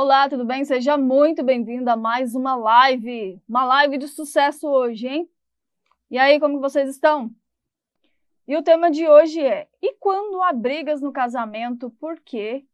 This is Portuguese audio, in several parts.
Olá, tudo bem? Seja muito bem-vindo a mais uma live de sucesso hoje, hein? E aí, como vocês estão? E o tema de hoje é: e quando há brigas no casamento, por quê?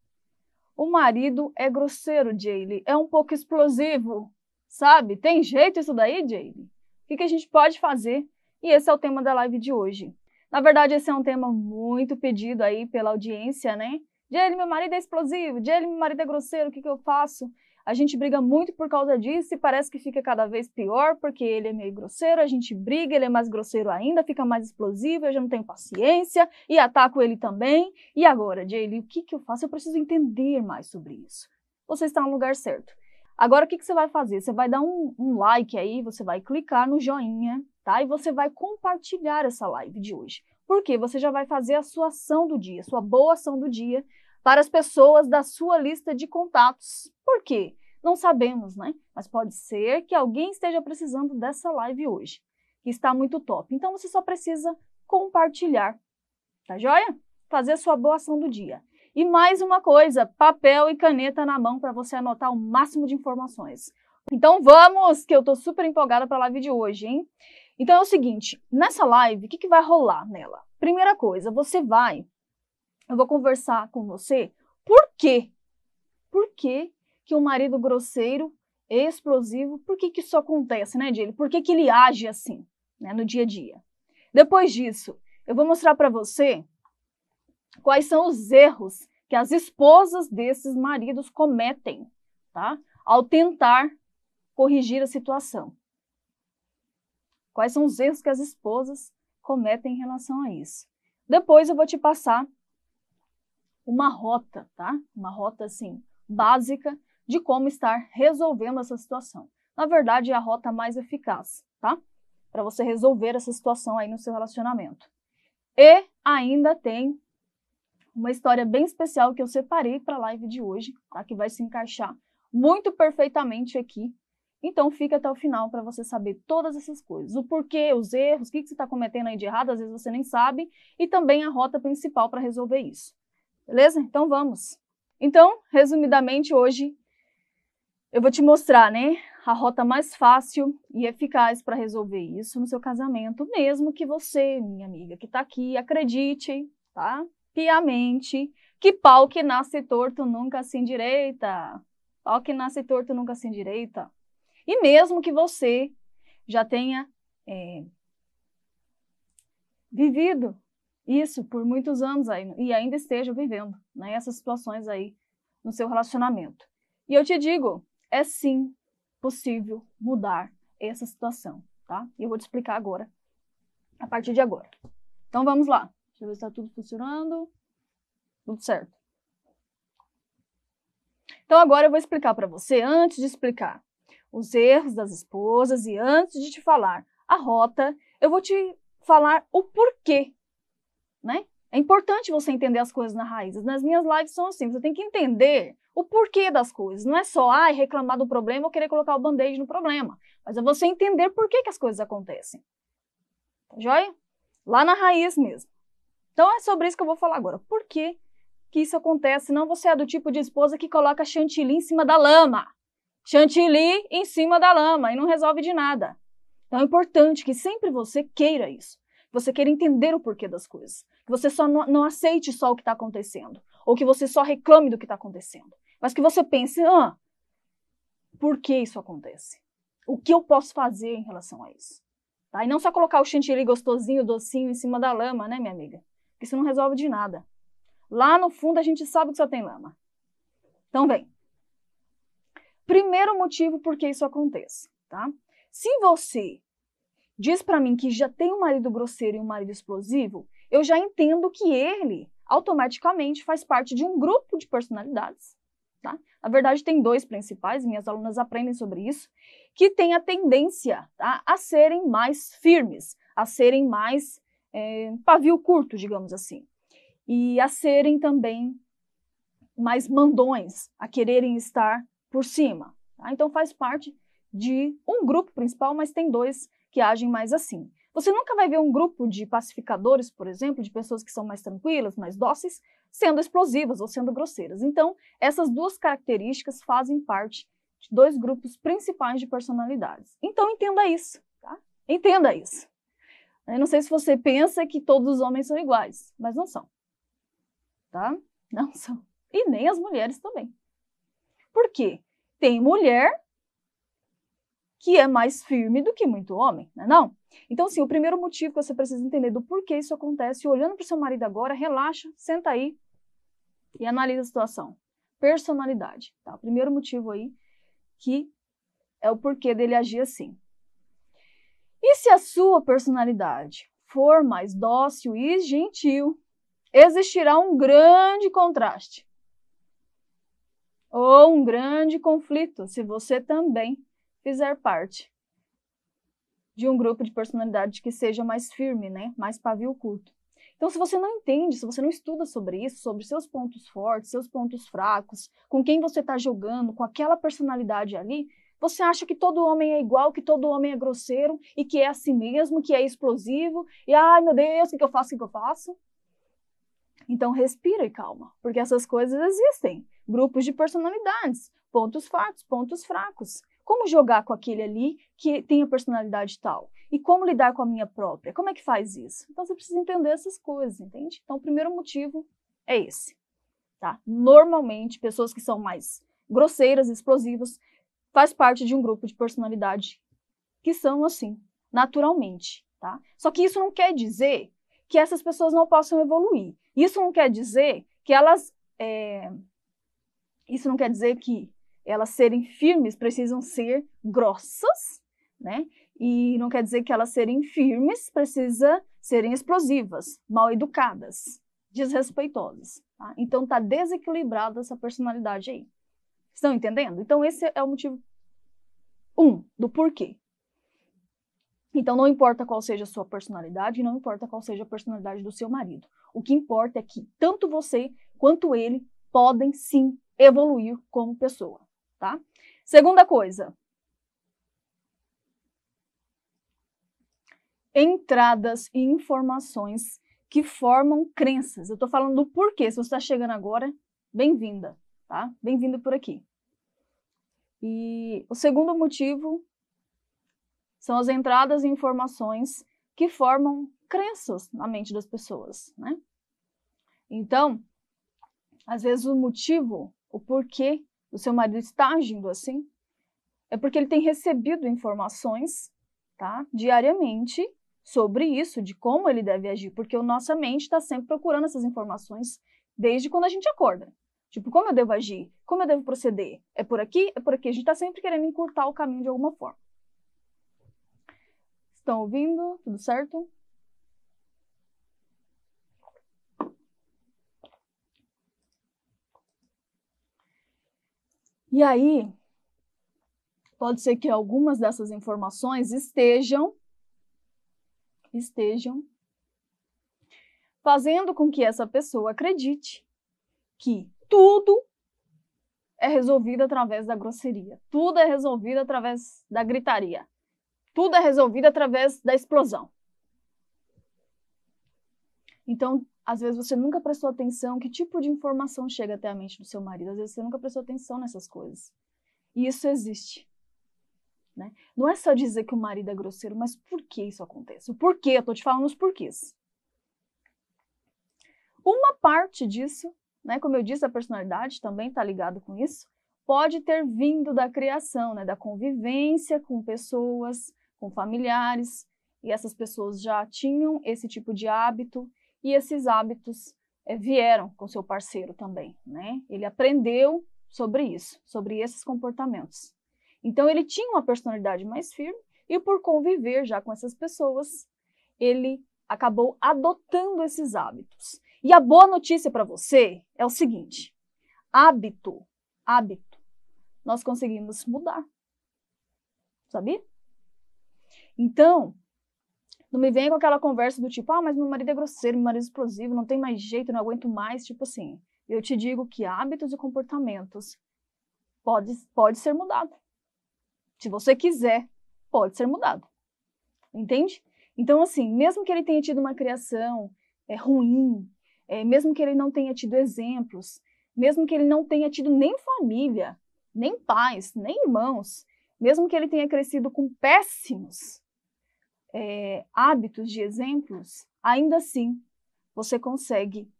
O marido é grosseiro, Jaylee, é um pouco explosivo, sabe? Tem jeito isso daí, Jaylee? O que a gente pode fazer? E esse é o tema da live de hoje. Na verdade, esse é um tema muito pedido aí pela audiência, né? Jaylee, meu marido é explosivo, Jaylee, meu marido é grosseiro, o que eu faço? A gente briga muito por causa disso e parece que fica cada vez pior porque ele é meio grosseiro, a gente briga, ele é mais grosseiro ainda, fica mais explosivo, eu já não tenho paciência e ataco ele também. E agora, Jaylee, o que eu faço? Eu preciso entender mais sobre isso. Você está no lugar certo. Agora, o que você vai fazer? Você vai dar um like aí, você vai clicar no joinha, tá? E você vai compartilhar essa live de hoje. Por quê? Você já vai fazer a sua ação do dia, sua boa ação do dia, para as pessoas da sua lista de contatos. Por quê? Não sabemos, né? Mas pode ser que alguém esteja precisando dessa live hoje, que está muito top. Então, você só precisa compartilhar, tá joia? Fazer a sua boa ação do dia. E mais uma coisa, papel e caneta na mão para você anotar o máximo de informações. Então vamos, que eu tô super empolgada para a live de hoje, hein? Então é o seguinte, nessa live, o que vai rolar nela? Primeira coisa, eu vou conversar com você por quê? Por que que um marido grosseiro, explosivo, por que isso acontece, né, Jaylee? Por que ele age assim, né, no dia a dia? Depois disso, eu vou mostrar para você quais são os erros que as esposas desses maridos cometem, tá? Ao tentar corrigir a situação. Quais são os erros que as esposas cometem em relação a isso. Depois eu vou te passar uma rota, tá? Uma rota, assim, básica de como estar resolvendo essa situação. Na verdade, é a rota mais eficaz, tá? Para você resolver essa situação aí no seu relacionamento. E ainda tem uma história bem especial que eu separei para a live de hoje, tá? Que vai se encaixar muito perfeitamente aqui. Então, fica até o final para você saber todas essas coisas. O porquê, os erros, o que você está cometendo aí de errado, às vezes você nem sabe. E também a rota principal para resolver isso. Beleza? Então, vamos. Então, resumidamente, hoje eu vou te mostrar, né, a rota mais fácil e eficaz para resolver isso no seu casamento, mesmo que você, minha amiga, que está aqui, acredite, tá? Piamente, que pau que nasce torto nunca se endireita. Pau que nasce torto nunca se endireita. E mesmo que você já tenha vivido isso por muitos anos aí, e ainda esteja vivendo, né, essas situações aí no seu relacionamento. E eu te digo, é sim possível mudar essa situação, tá? E eu vou te explicar agora, a partir de agora. Então vamos lá. Deixa eu ver se está tudo funcionando. Tudo certo. Então agora eu vou explicar para você, antes de explicar os erros das esposas e antes de te falar a rota, eu vou te falar o porquê, né? É importante você entender as coisas na raiz. Nas minhas lives são assim, você tem que entender o porquê das coisas. Não é só reclamar do problema ou querer colocar o band-aid no problema, mas é você entender por que as coisas acontecem. Tá joia? Lá na raiz mesmo. Então é sobre isso que eu vou falar agora. Por que isso acontece? Não, você é do tipo de esposa que coloca chantilly em cima da lama. Chantilly em cima da lama e não resolve de nada. Então é importante que sempre você queira isso. Que você queira entender o porquê das coisas. Que você só não aceite só o que está acontecendo. Ou que você só reclame do que está acontecendo. Mas que você pense, por que isso acontece? O que eu posso fazer em relação a isso? Tá? E não só colocar o chantilly gostosinho, docinho em cima da lama, né, minha amiga? Porque isso não resolve de nada. Lá no fundo a gente sabe que só tem lama. Então vem. Primeiro motivo por que isso acontece, tá? Se você diz para mim que já tem um marido grosseiro e um marido explosivo, eu já entendo que ele automaticamente faz parte de um grupo de personalidades, tá? Na verdade, tem dois principais, minhas alunas aprendem sobre isso, que têm a tendência, tá, a serem mais firmes, a serem mais pavio curto, digamos assim, e a serem também mais mandões, a quererem estar por cima. Tá? Então faz parte de um grupo principal, mas tem dois que agem mais assim. Você nunca vai ver um grupo de pacificadores, por exemplo, de pessoas que são mais tranquilas, mais dóceis, sendo explosivas ou sendo grosseiras. Então, essas duas características fazem parte de dois grupos principais de personalidades. Então, entenda isso, tá? Entenda isso. Eu não sei se você pensa que todos os homens são iguais, mas não são, tá? Não são. E nem as mulheres também. Por quê? Tem mulher que é mais firme do que muito homem, não é não? Então, assim, o primeiro motivo que você precisa entender do porquê isso acontece, olhando para o seu marido agora, relaxa, senta aí e analisa a situação. Personalidade, tá? O primeiro motivo aí que é o porquê dele agir assim. E se a sua personalidade for mais dócil e gentil, existirá um grande contraste ou um grande conflito se você também fizer parte de um grupo de personalidade que seja mais firme, né? Mais pavio curto. Então, se você não entende, se você não estuda sobre isso, sobre seus pontos fortes, seus pontos fracos, com quem você está jogando, com aquela personalidade ali, você acha que todo homem é igual, que todo homem é grosseiro e que é assim mesmo, que é explosivo, e ai meu Deus, o que eu faço, o que eu faço? Então, respira e calma, porque essas coisas existem. Grupos de personalidades, pontos fortes, pontos fracos. Como jogar com aquele ali que tem a personalidade tal? E como lidar com a minha própria? Como é que faz isso? Então, você precisa entender essas coisas, entende? Então, o primeiro motivo é esse, tá? Normalmente, pessoas que são mais grosseiras, explosivas, faz parte de um grupo de personalidade que são assim, naturalmente, tá? Só que isso não quer dizer que essas pessoas não possam evoluir. Isso não quer dizer que elas... Isso não quer dizer que elas serem firmes precisam ser grossas, né? E não quer dizer que elas serem firmes precisa serem explosivas, mal educadas, desrespeitosas, tá? Então tá desequilibrada essa personalidade aí. Estão entendendo? Então esse é o motivo 1 do porquê. Então não importa qual seja a sua personalidade, não importa qual seja a personalidade do seu marido. O que importa é que tanto você quanto ele podem sim evoluir como pessoa, tá? Segunda coisa. Entradas e informações que formam crenças. Eu tô falando do porquê. Se você está chegando agora, bem-vinda, tá? Bem-vindo por aqui. E o segundo motivo são as entradas e informações que formam crenças na mente das pessoas, né? Então, às vezes o motivo, o porquê do seu marido está agindo assim, é porque ele tem recebido informações, tá, diariamente sobre isso, de como ele deve agir, porque a nossa mente está sempre procurando essas informações desde quando a gente acorda. Tipo, como eu devo agir? Como eu devo proceder? É por aqui? É por aqui? A gente está sempre querendo encurtar o caminho de alguma forma. Estão ouvindo? Tudo certo? E aí, pode ser que algumas dessas informações estejam fazendo com que essa pessoa acredite que tudo é resolvido através da grosseria, tudo é resolvido através da gritaria, tudo é resolvido através da explosão. Então, às vezes você nunca prestou atenção que tipo de informação chega até a mente do seu marido, às vezes você nunca prestou atenção nessas coisas. E isso existe. Né? Não é só dizer que o marido é grosseiro, mas por que isso acontece? O porquê, eu estou te falando os porquês. Uma parte disso, né, como eu disse, a personalidade também está ligada com isso, pode ter vindo da criação, né, da convivência com pessoas, com familiares, e essas pessoas já tinham esse tipo de hábito, e esses hábitos vieram com seu parceiro também, né? Ele aprendeu sobre isso, sobre esses comportamentos. Então ele tinha uma personalidade mais firme, e por conviver já com essas pessoas, ele acabou adotando esses hábitos. E a boa notícia para você é o seguinte, hábito, nós conseguimos mudar, sabia? Então, não me venha com aquela conversa do tipo, ah, mas meu marido é grosseiro, meu marido é explosivo, não tem mais jeito, não aguento mais, tipo assim. Eu te digo que hábitos e comportamentos pode ser mudado. Se você quiser, pode ser mudado. Entende? Então, assim, mesmo que ele tenha tido uma criação ruim, mesmo que ele não tenha tido exemplos, mesmo que ele não tenha tido nem família, nem pais, nem irmãos, mesmo que ele tenha crescido com péssimos hábitos de exemplos, ainda assim você consegue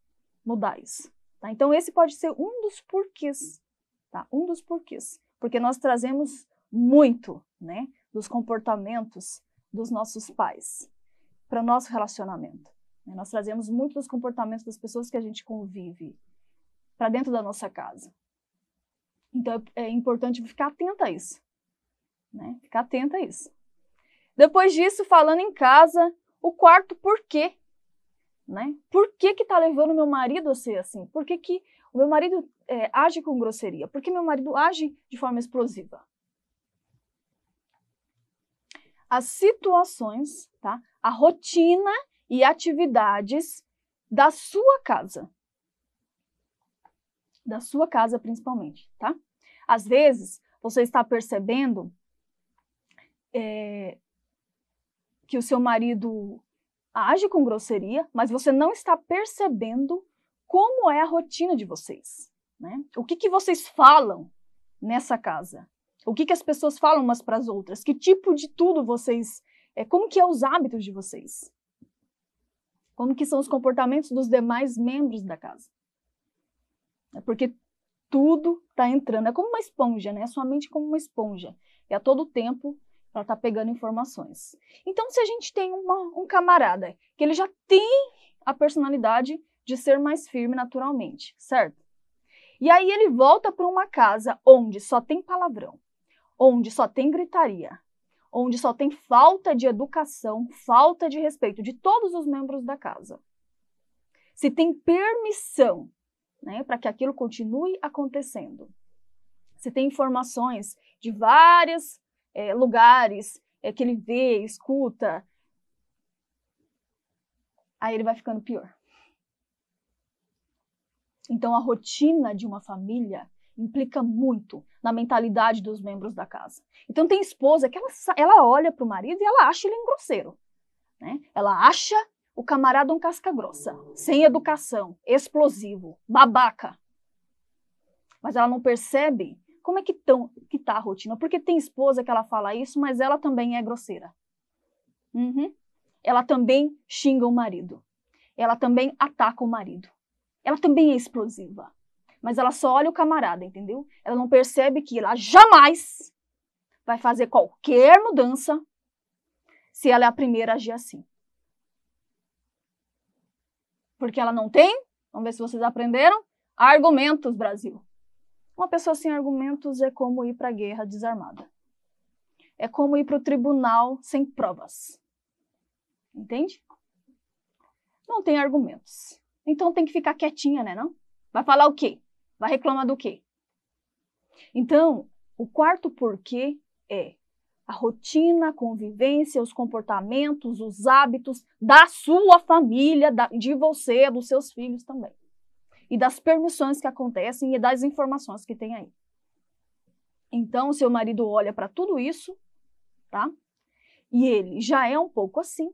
mudar isso. Tá? Então, esse pode ser um dos porquês, tá? Um dos porquês, porque nós trazemos muito, né, dos comportamentos dos nossos pais para o nosso relacionamento. Nós trazemos muito dos comportamentos das pessoas que a gente convive para dentro da nossa casa. Então, é importante ficar atenta a isso. Né? Ficar atenta a isso. Depois disso, falando em casa, o quarto porquê. Né? Por que está levando meu marido a ser assim? Por que o meu marido age com grosseria? Por que meu marido age de forma explosiva? As situações, tá? A rotina e atividades da sua casa. Da sua casa, principalmente, tá? Às vezes, você está percebendo que o seu marido age com grosseria, mas você não está percebendo como é a rotina de vocês, né? O que vocês falam nessa casa? O que as pessoas falam umas para as outras? Que tipo de tudo vocês... como que é os hábitos de vocês? Como que são os comportamentos dos demais membros da casa? Porque tudo está entrando. É como uma esponja, né? A sua mente é como uma esponja. E a todo tempo ela está pegando informações. Então, se a gente tem um camarada que ele já tem a personalidade de ser mais firme naturalmente, certo? E aí ele volta para uma casa onde só tem palavrão, onde só tem gritaria, onde só tem falta de educação, falta de respeito de todos os membros da casa. Se tem permissão, né, para que aquilo continue acontecendo. Se tem informações de vários lugares que ele vê, escuta, aí ele vai ficando pior. Então, a rotina de uma família implica muito na mentalidade dos membros da casa. Então, tem esposa que ela olha para o marido e ela acha ele um grosseiro. Né? Ela acha o camarada um casca-grossa, sem educação, explosivo, babaca. Mas ela não percebe como é que tá a rotina. Porque tem esposa que ela fala isso, mas ela também é grosseira. Ela também xinga o marido. Ela também ataca o marido. Ela também é explosiva. Mas ela só olha o camarada, entendeu? Ela não percebe que ela jamais vai fazer qualquer mudança se ela é a primeira a agir assim. Porque ela não tem, vamos ver se vocês aprenderam, argumentos, Brasil. Uma pessoa sem argumentos é como ir para a guerra desarmada. É como ir para o tribunal sem provas. Entende? Não tem argumentos. Então tem que ficar quietinha, né, não? Vai falar o quê? Vai reclamar do quê? Então, o quarto porquê é a rotina, a convivência, os comportamentos, os hábitos da sua família, de você, dos seus filhos também. E das permissões que acontecem e das informações que tem aí. Então, seu marido olha para tudo isso, tá? E ele já é um pouco assim.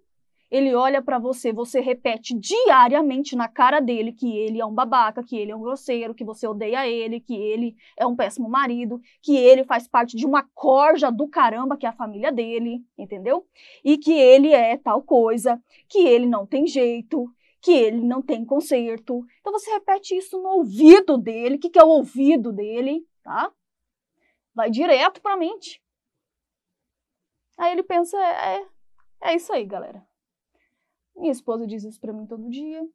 Ele olha para você, você repete diariamente na cara dele que ele é um babaca, que ele é um grosseiro, que você odeia ele, que ele é um péssimo marido, que ele faz parte de uma corja do caramba que é a família dele, entendeu? E que ele é tal coisa, que ele não tem jeito, que ele não tem conserto. Então você repete isso no ouvido dele. O que é o ouvido dele, tá? Vai direto para a mente. Aí ele pensa, é isso aí, galera. Minha esposa diz isso pra mim todo dia.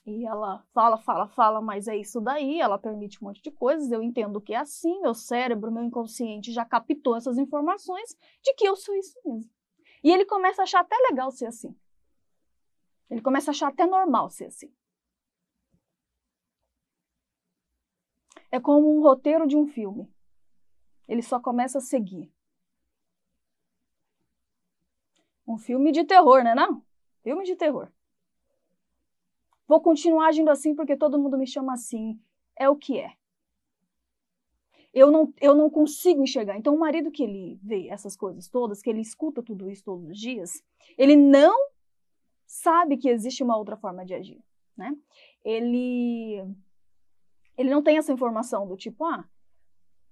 E ela fala, mas é isso daí. Ela permite um monte de coisas. Eu entendo que é assim. Meu cérebro, meu inconsciente já captou essas informações de que eu sou isso mesmo. E ele começa a achar até legal ser assim. Ele começa a achar até normal ser assim. É como um roteiro de um filme. Ele só começa a seguir. Um filme de terror, né, não? Filme de terror. Vou continuar agindo assim porque todo mundo me chama assim. É o que é. eu não consigo enxergar. Então, o marido que ele vê essas coisas todas, que ele escuta tudo isso todos os dias, ele não sabe que existe uma outra forma de agir, né? Ele não tem essa informação do tipo,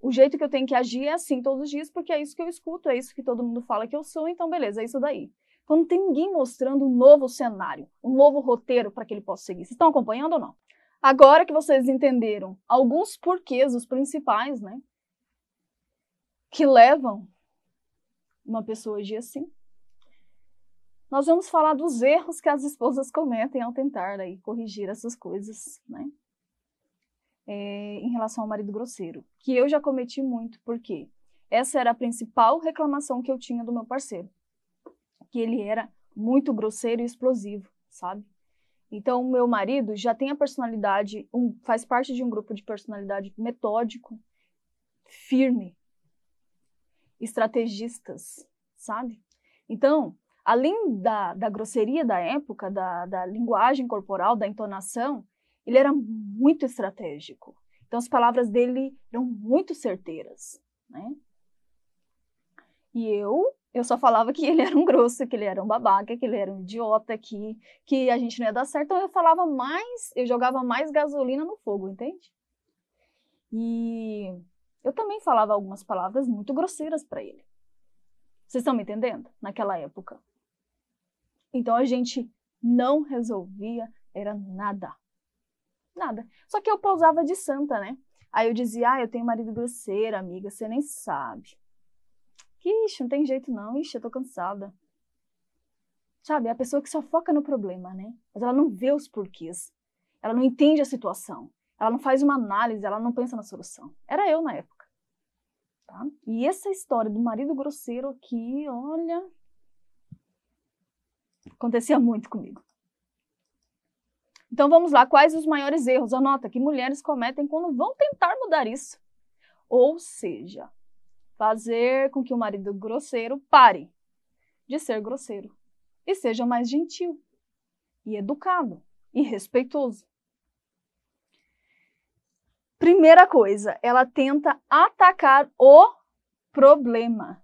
o jeito que eu tenho que agir é assim todos os dias, porque é isso que eu escuto, é isso que todo mundo fala que eu sou, então beleza, é isso daí. Então não tem ninguém mostrando um novo cenário, um novo roteiro para que ele possa seguir. Vocês estão acompanhando ou não? Agora que vocês entenderam alguns porquês, os principais, né, que levam uma pessoa a agir assim, nós vamos falar dos erros que as esposas cometem ao tentar aí, corrigir essas coisas, né? Em relação ao marido grosseiro, que eu já cometi muito, porque essa era a principal reclamação que eu tinha do meu parceiro, que ele era muito grosseiro e explosivo, sabe? Então, o meu marido já tem a personalidade, faz parte de um grupo de personalidade metódico, firme, estrategistas, sabe? Então, além da grosseria da época, da linguagem corporal, da entonação, ele era muito estratégico. Então, as palavras dele eram muito certeiras, né? E eu só falava que ele era um grosso, que ele era um babaca, que ele era um idiota, que a gente não ia dar certo. Então, eu jogava mais gasolina no fogo, entende? E eu também falava algumas palavras muito grosseiras para ele. Vocês estão me entendendo? Naquela época. Então, a gente não resolvia, era nada. Nada. Só que eu pousava de santa, né? Aí eu dizia, eu tenho marido grosseiro, amiga, você nem sabe. Que, ixi, não tem jeito não, ixi, eu tô cansada. Sabe, é a pessoa que só foca no problema, né? Mas ela não vê os porquês. Ela não entende a situação. Ela não faz uma análise, ela não pensa na solução. Era eu na época. Tá? E essa história do marido grosseiro aqui, olha, acontecia muito comigo. Então vamos lá, quais os maiores erros? Anota que mulheres cometem quando vão tentar mudar isso. Ou seja, fazer com que o marido grosseiro pare de ser grosseiro e seja mais gentil e educado e respeitoso. Primeira coisa, ela tenta atacar o problema,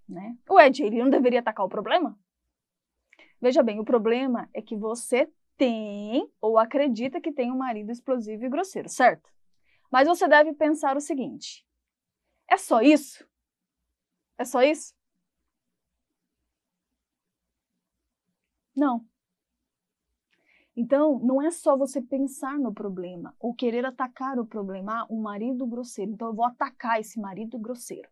né? Ué, ele não deveria atacar o problema? Veja bem, o problema é que você tem ou acredita que tem um marido explosivo e grosseiro, certo? Mas você deve pensar o seguinte, é só isso? É só isso? Não. Então, não é só você pensar no problema ou querer atacar o problema, um marido grosseiro, então eu vou atacar esse marido grosseiro.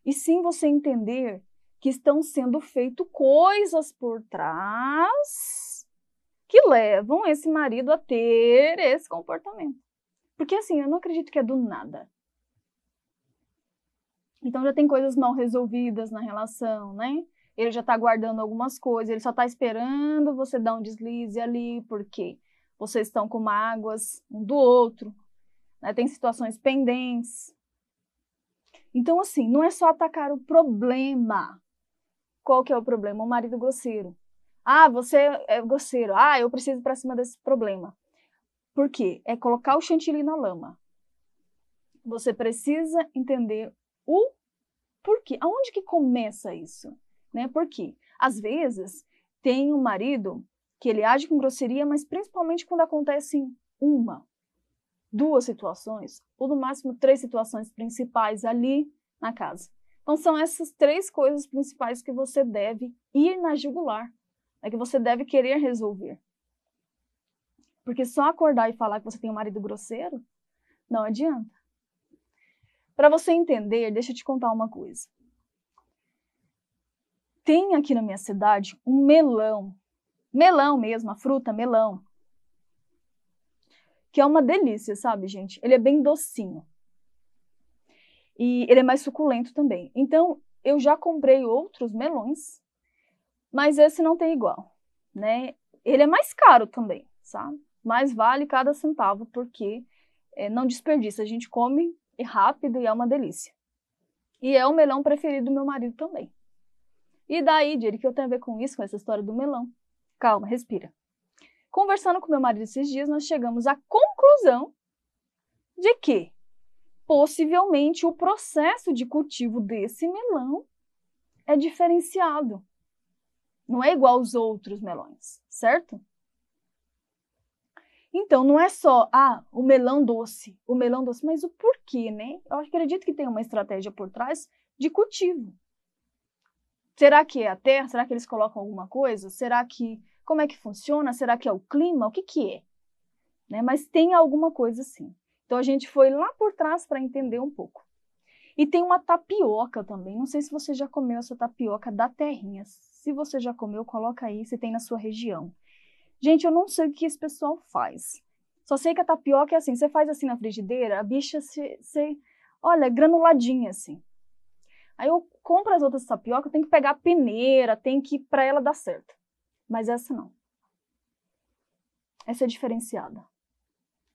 E sim você entender que estão sendo feitas coisas por trás que levam esse marido a ter esse comportamento. Porque assim, eu não acredito que é do nada. Então já tem coisas mal resolvidas na relação, né? Ele já está guardando algumas coisas, ele só está esperando você dar um deslize ali, porque vocês estão com mágoas um do outro, né? Tem situações pendentes. Então assim, não é só atacar o problema. Qual que é o problema? O marido grosseiro. Você é grosseiro. Eu preciso ir para cima desse problema. Por quê? É colocar o chantilly na lama. Você precisa entender o porquê. Aonde que começa isso? Né? Porque, às vezes, tem um marido que ele age com grosseria, mas principalmente quando acontecem uma, duas situações, ou no máximo 3 situações principais ali na casa. Então, são essas 3 coisas principais que você deve ir na jugular, que você deve querer resolver. Porque só acordar e falar que você tem um marido grosseiro, não adianta. Para você entender, deixa eu te contar uma coisa. Tem aqui na minha cidade um melão mesmo, a fruta melão, que é uma delícia, sabe, gente? Ele é bem docinho. E ele é mais suculento também. Então, eu já comprei outros melões, mas esse não tem igual, né? Ele é mais caro também, sabe? Mas vale cada centavo, porque não desperdiça. A gente come rápido e é uma delícia. E é o melão preferido do meu marido também. E daí, Diri, que eu tenho a ver com isso, com essa história do melão? Calma, respira. Conversando com meu marido esses dias, nós chegamos à conclusão de que possivelmente o processo de cultivo desse melão é diferenciado. Não é igual aos outros melões, certo? Então, não é só, o melão doce, mas o porquê, né? Eu acredito que tem uma estratégia por trás de cultivo. Será que é a terra? Será que eles colocam alguma coisa? Será que, como é que funciona? Será que é o clima? O que que é? Né? Mas tem alguma coisa sim. Então, a gente foi lá por trás para entender um pouco. E tem uma tapioca também. Não sei se você já comeu essa tapioca da terrinha. Se você já comeu, coloca aí se tem na sua região. Gente, eu não sei o que esse pessoal faz. Só sei que a tapioca é assim, você faz assim na frigideira, a bicha olha, granuladinha assim. Aí eu compro as outras tapioca, eu tenho que pegar a peneira, tem que para ela dar certo. Mas essa não. Essa é diferenciada.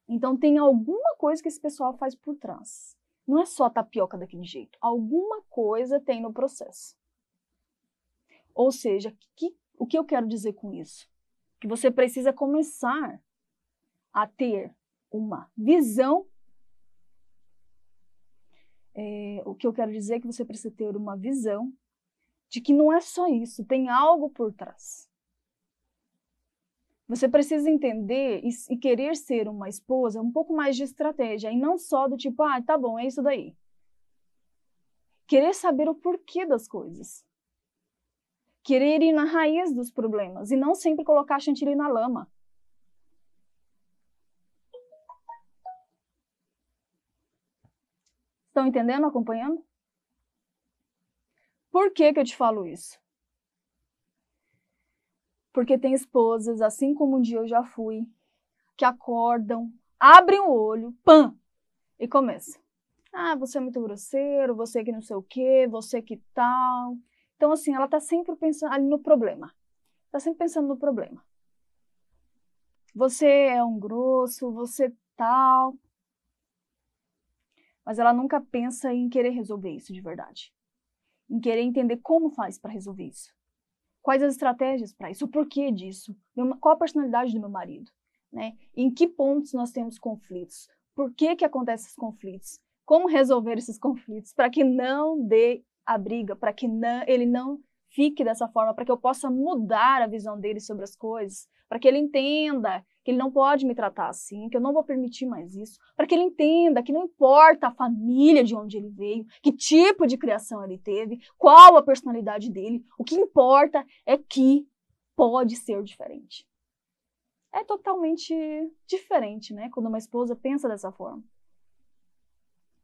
Então tem alguma coisa que esse pessoal faz por trás. Não é só a tapioca daquele jeito. Alguma coisa tem no processo. Ou seja, o que eu quero dizer com isso? Que você precisa começar a ter uma visão. O que eu quero dizer é que você precisa ter uma visão de que não é só isso, tem algo por trás. Você precisa entender e querer ser uma esposa um pouco mais de estratégia, e não só do tipo, tá bom, é isso daí. Querer saber o porquê das coisas. Querer ir na raiz dos problemas e não sempre colocar chantilly na lama. Estão entendendo, acompanhando? Por que eu te falo isso? Porque tem esposas, assim como um dia eu já fui, que acordam, abrem o olho, pã, e começa. Você é muito grosseiro, você que não sei o quê, você que tal. Então, assim, ela tá sempre pensando ali no problema. Tá sempre pensando no problema. Você é um grosso, você tal. Mas ela nunca pensa em querer resolver isso de verdade. Em querer entender como faz para resolver isso. Quais as estratégias para isso, o porquê disso, qual a personalidade do meu marido, né? Em que pontos nós temos conflitos, por que acontecem esses conflitos, como resolver esses conflitos, para que não dê a briga, para que ele não fique dessa forma, para que eu possa mudar a visão dele sobre as coisas, para que ele entenda que ele não pode me tratar assim, que eu não vou permitir mais isso, para que ele entenda que não importa a família de onde ele veio, que tipo de criação ele teve, qual a personalidade dele, o que importa é que pode ser diferente. É totalmente diferente, né, quando uma esposa pensa dessa forma.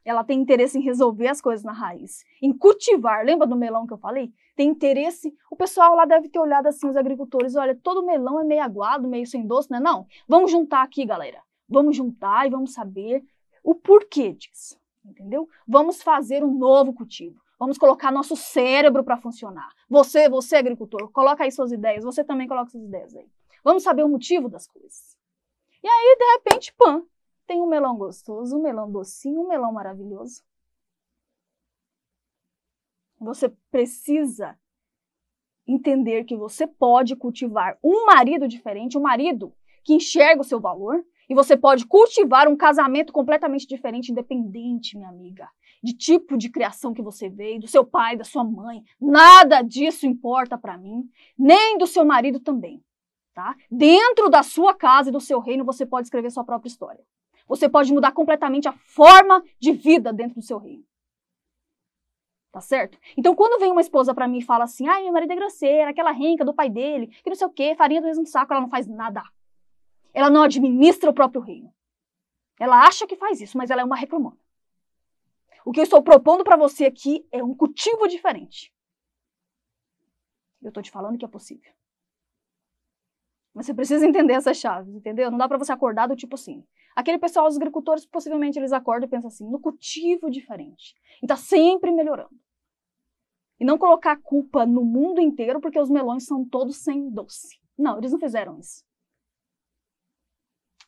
Ela tem interesse em resolver as coisas na raiz, em cultivar. Lembra do melão que eu falei? Tem interesse. O pessoal lá deve ter olhado assim, os agricultores, olha, todo melão é meio aguado, meio sem doce, né? Não, vamos juntar aqui, galera. Vamos juntar e vamos saber o porquê disso, entendeu? Vamos fazer um novo cultivo. Vamos colocar nosso cérebro para funcionar. Você, agricultor, coloca aí suas ideias. Você também coloca suas ideias aí. Vamos saber o motivo das coisas. E aí, de repente, pã, tem um melão gostoso, um melão docinho, um melão maravilhoso. Você precisa entender que você pode cultivar um marido diferente, um marido que enxerga o seu valor, e você pode cultivar um casamento completamente diferente, independente, minha amiga, de tipo de criação que você veio, do seu pai, da sua mãe. Nada disso importa para mim, nem do seu marido também. Tá? Dentro da sua casa e do seu reino, você pode escrever sua própria história. Você pode mudar completamente a forma de vida dentro do seu reino. Tá certo? Então, quando vem uma esposa pra mim e fala assim, meu marido é grosseira, aquela renca do pai dele, que não sei o quê, farinha do mesmo saco, ela não faz nada. Ela não administra o próprio reino. Ela acha que faz isso, mas ela é uma reclamona. O que eu estou propondo pra você aqui é um cultivo diferente. Eu tô te falando que é possível. Mas você precisa entender essas chaves, entendeu? Não dá pra você acordar do tipo assim. Aquele pessoal, os agricultores, possivelmente eles acordam e pensam assim, no cultivo diferente. E tá sempre melhorando. E não colocar a culpa no mundo inteiro porque os melões são todos sem doce. Não, eles não fizeram isso.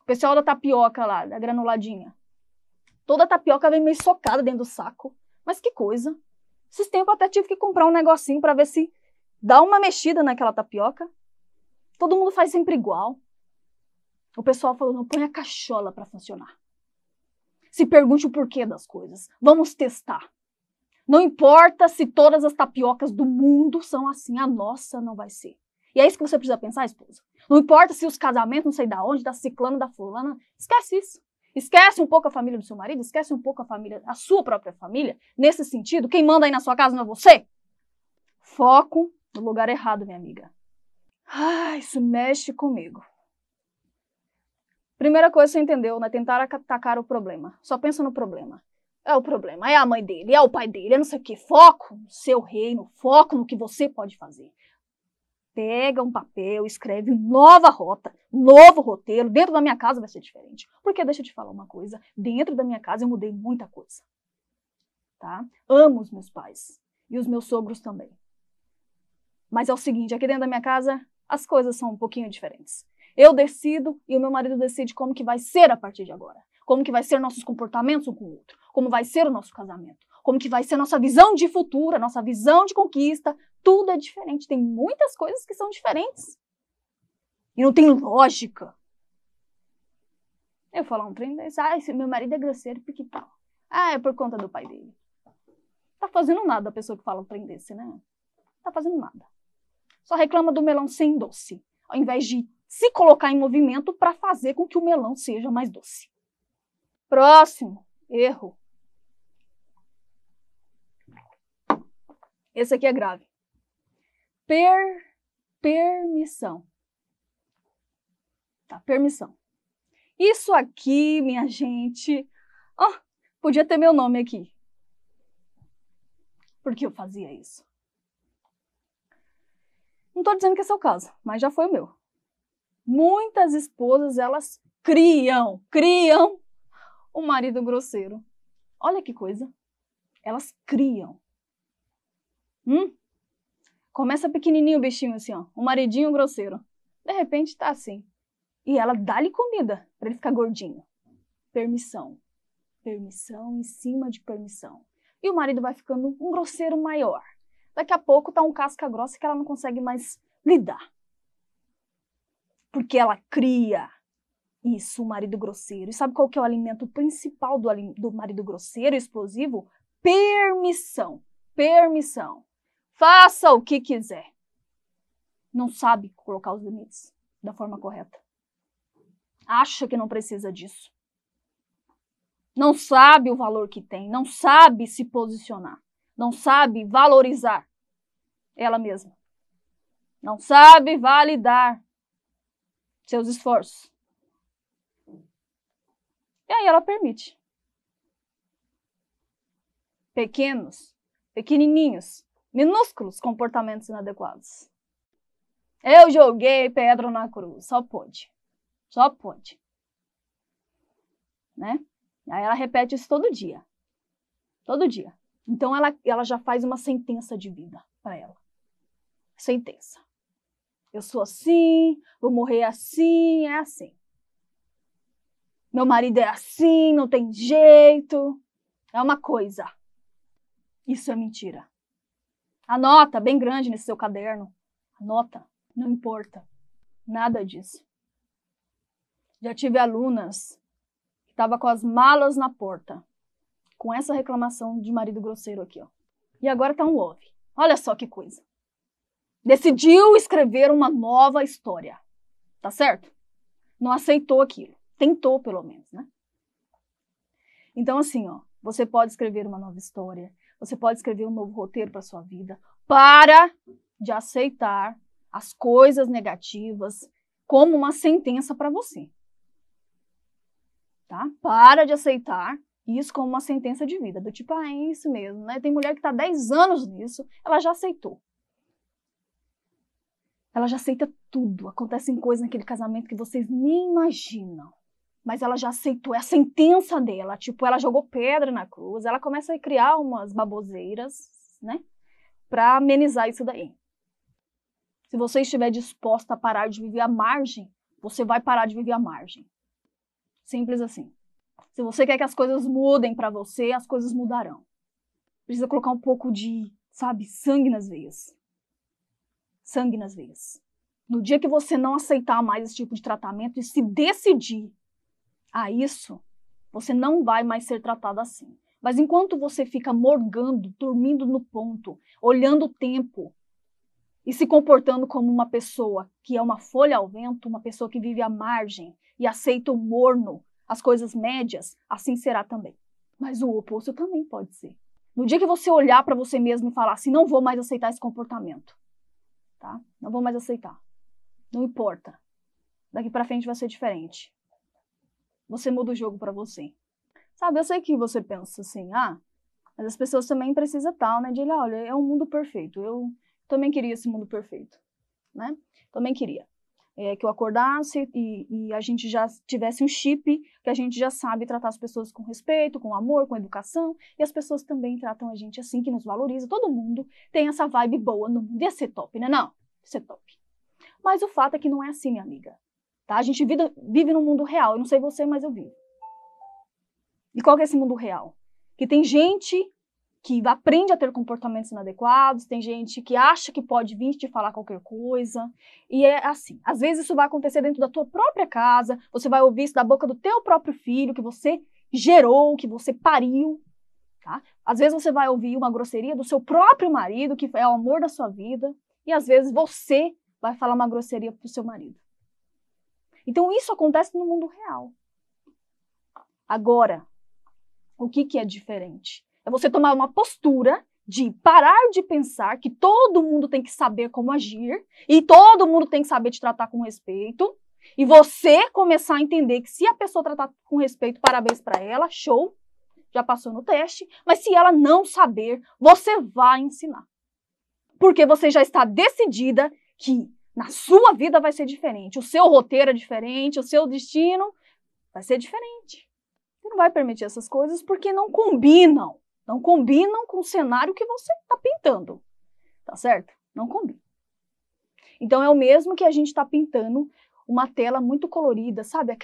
O pessoal da tapioca lá, da granuladinha. Toda a tapioca vem meio socada dentro do saco. Mas que coisa. Esses tempos eu até tive que comprar um negocinho pra ver se dá uma mexida naquela tapioca. Todo mundo faz sempre igual. O pessoal falou, não põe a cachola para funcionar. Se pergunte o porquê das coisas. Vamos testar. Não importa se todas as tapiocas do mundo são assim, a nossa não vai ser. E é isso que você precisa pensar, esposa. Não importa se os casamentos, não sei da onde, da ciclana, da fulana, esquece isso. Esquece um pouco a família do seu marido, esquece um pouco a família, a sua própria família. Nesse sentido, quem manda aí na sua casa não é você? Foco no lugar errado, minha amiga. Isso mexe comigo. Primeira coisa que você entendeu, né? Tentar atacar o problema. Só pensa no problema. É o problema, é a mãe dele, é o pai dele, é não sei o quê. Foco no seu reino, foco no que você pode fazer. Pega um papel, escreve nova rota, novo roteiro. Dentro da minha casa vai ser diferente. Porque deixa eu te falar uma coisa, dentro da minha casa eu mudei muita coisa. Tá? Amo os meus pais e os meus sogros também. Mas é o seguinte, aqui dentro da minha casa as coisas são um pouquinho diferentes. Eu decido e o meu marido decide como que vai ser a partir de agora. Como que vai ser nossos comportamentos um com o outro. Como vai ser o nosso casamento. Como que vai ser nossa visão de futuro, nossa visão de conquista. Tudo é diferente. Tem muitas coisas que são diferentes. E não tem lógica. Eu falo um trem desse. Esse meu marido é grosseiro porque tal. É por conta do pai dele. Tá fazendo nada a pessoa que fala um trem desse, né? Tá fazendo nada. Só reclama do melão sem doce. Ao invés de se colocar em movimento para fazer com que o melão seja mais doce. Próximo erro. Esse aqui é grave. Permissão. Tá, permissão. Isso aqui, minha gente, podia ter meu nome aqui. Porque eu fazia isso. Não tô dizendo que esse é o caso, mas já foi o meu. Muitas esposas, elas criam um marido grosseiro. Olha que coisa. Elas criam. Começa pequenininho o bichinho assim, ó. Um maridinho grosseiro. De repente tá assim. E ela dá-lhe comida pra ele ficar gordinho. Permissão. Permissão em cima de permissão. E o marido vai ficando um grosseiro maior. Daqui a pouco tá um casca grossa que ela não consegue mais lidar. Porque ela cria isso, o marido grosseiro. E sabe qual que é o alimento principal do marido grosseiro e explosivo? Permissão. Permissão. Faça o que quiser. Não sabe colocar os limites da forma correta. Acha que não precisa disso. Não sabe o valor que tem. Não sabe se posicionar. Não sabe valorizar ela mesma. Não sabe validar seus esforços. E aí ela permite. Pequenininhos, minúsculos comportamentos inadequados. Eu joguei pedra na cruz. Só pode. Só pode. Né? Aí ela repete isso todo dia. Todo dia. Então ela já faz uma sentença de vida para ela. Sentença. Eu sou assim, vou morrer assim, é assim. Meu marido é assim, não tem jeito. É uma coisa. Isso é mentira. Anota bem grande nesse seu caderno. Anota. Não importa. Nada disso. Já tive alunas que estavam com as malas na porta. Com essa reclamação de marido grosseiro aqui, ó. E agora tá um love. Olha só que coisa. Decidiu escrever uma nova história. Tá certo? Não aceitou aquilo. Tentou, pelo menos, né? Então, assim, ó. Você pode escrever uma nova história. Você pode escrever um novo roteiro para sua vida. Para de aceitar as coisas negativas como uma sentença para você. Tá? Para de aceitar isso como uma sentença de vida. Do tipo, é isso mesmo, né? Tem mulher que tá 10 anos nisso, ela já aceitou. Ela já aceita tudo. Acontecem coisas naquele casamento que vocês nem imaginam. Mas ela já aceitou, é a sentença dela. Tipo, ela jogou pedra na cruz, ela começa a criar umas baboseiras, né? Pra amenizar isso daí. Se você estiver disposta a parar de viver à margem, você vai parar de viver à margem. Simples assim. Se você quer que as coisas mudem pra você, as coisas mudarão. Precisa colocar um pouco de, sabe, sangue nas veias. Sangue nas veias. No dia que você não aceitar mais esse tipo de tratamento e se decidir a isso, Você não vai mais ser tratado assim. Mas enquanto você fica morgando, dormindo no ponto, olhando o tempo e se comportando como uma pessoa que é uma folha ao vento, uma pessoa que vive à margem e aceita o morno, as coisas médias, assim será também. Mas o oposto também pode ser. No dia que você olhar para você mesmo e falar assim, não vou mais aceitar esse comportamento, tá? Não vou mais aceitar. Não importa. Daqui para frente vai ser diferente. Você muda o jogo para você. Sabe, eu sei que você pensa assim, mas as pessoas também precisam tal, né? De olha, é um mundo perfeito. Eu também queria esse mundo perfeito, né? Também queria. Que eu acordasse e a gente já tivesse um chip, que a gente já sabe tratar as pessoas com respeito, com amor, com educação, e as pessoas também tratam a gente assim, que nos valoriza. Todo mundo tem essa vibe boa no mundo. Ia ser top, né? Não, ia ser top. Mas o fato é que não é assim, minha amiga. Tá? A gente vive no mundo real. Eu não sei você, mas eu vivo. E qual que é esse mundo real? Que tem gente que aprende a ter comportamentos inadequados, tem gente que acha que pode vir te falar qualquer coisa, e é assim. Às vezes isso vai acontecer dentro da tua própria casa, você vai ouvir isso da boca do teu próprio filho, que você gerou, que você pariu, tá? Às vezes você vai ouvir uma grosseria do seu próprio marido, que é o amor da sua vida, e às vezes você vai falar uma grosseria pro seu marido. Então isso acontece no mundo real. Agora, o que é diferente? É você tomar uma postura de parar de pensar que todo mundo tem que saber como agir e todo mundo tem que saber te tratar com respeito e você começar a entender que se a pessoa tratar com respeito, parabéns para ela, show, já passou no teste, mas se ela não saber, você vai ensinar. Porque você já está decidida que na sua vida vai ser diferente, o seu roteiro é diferente, o seu destino vai ser diferente. Você não vai permitir essas coisas porque não combinam. Não combinam com o cenário que você está pintando. Tá certo? Não combina. Então é o mesmo que a gente está pintando uma tela muito colorida, sabe?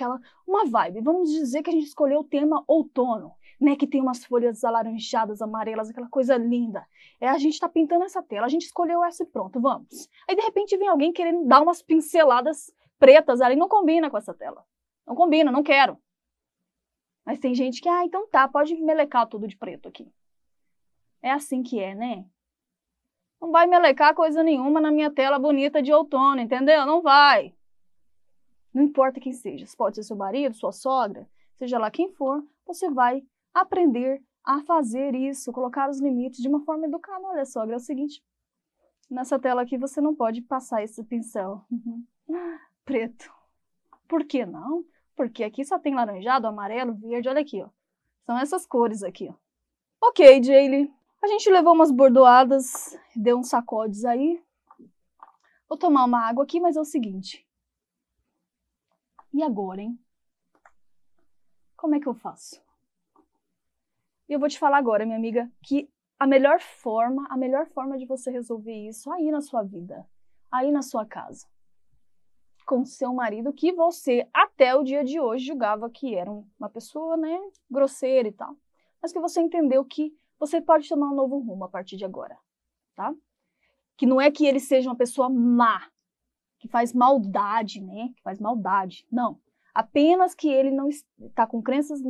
Uma vibe. Vamos dizer que a gente escolheu o tema outono, né? Que tem umas folhas alaranjadas, amarelas, aquela coisa linda. A gente está pintando essa tela, a gente escolheu essa e pronto, vamos. Aí de repente vem alguém querendo dar umas pinceladas pretas ali, não combina com essa tela. Não combina, não quero. Mas tem gente que, então tá, pode melecar tudo de preto aqui. É assim que é, né? Não vai melecar coisa nenhuma na minha tela bonita de outono, entendeu? Não vai. Não importa quem seja, pode ser seu marido, sua sogra, seja lá quem for, você vai aprender a fazer isso, colocar os limites de uma forma educada. Olha, sogra, é o seguinte, nessa tela aqui você não pode passar esse pincel preto. Por que não? Porque aqui só tem laranjado, amarelo, verde, olha aqui, ó. São essas cores aqui, ó. Ok, Jaylee. A gente levou umas bordoadas, deu uns sacodes aí. Vou tomar uma água aqui, mas é o seguinte. E agora, hein? Como é que eu faço? E eu vou te falar agora, minha amiga, que a melhor forma de você resolver isso aí na sua vida, aí na sua casa, com seu marido, que você, até o dia de hoje, julgava que era uma pessoa, né, grosseira e tal. Mas que você entendeu que você pode tomar um novo rumo a partir de agora, tá? Que não é que ele seja uma pessoa má, que faz maldade, né? Que faz maldade. Não. Apenas que ele não está com crenças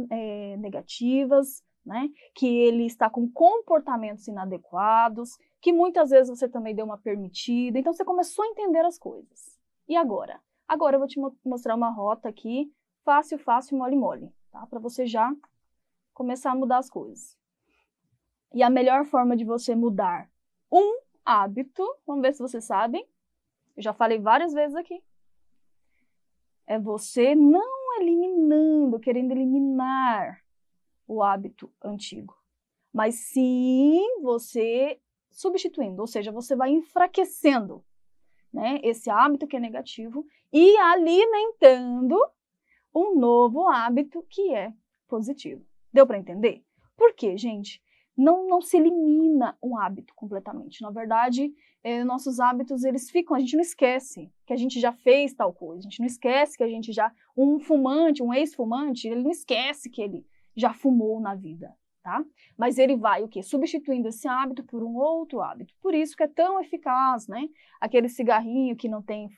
negativas, né? Que ele está com comportamentos inadequados, que muitas vezes você também deu uma permitida. Então você começou a entender as coisas. E agora? Agora eu vou te mostrar uma rota aqui, fácil, fácil, mole, mole, tá? Para você já começar a mudar as coisas. E a melhor forma de você mudar um hábito, vamos ver se vocês sabem, eu já falei várias vezes aqui, é você não eliminando, querendo eliminar o hábito antigo, mas sim você substituindo, ou seja, você vai enfraquecendo, né, esse hábito que é negativo e alimentando um novo hábito que é positivo. Deu para entender? Por quê, gente? Não se elimina um hábito completamente. Na verdade, nossos hábitos, eles ficam, a gente não esquece que a gente já fez tal coisa, a gente não esquece que a gente já, um fumante, um ex-fumante, ele não esquece que ele já fumou na vida, tá? Mas ele vai, o quê? Substituindo esse hábito por um outro hábito. Por isso que é tão eficaz, né? Aquele cigarrinho que não tem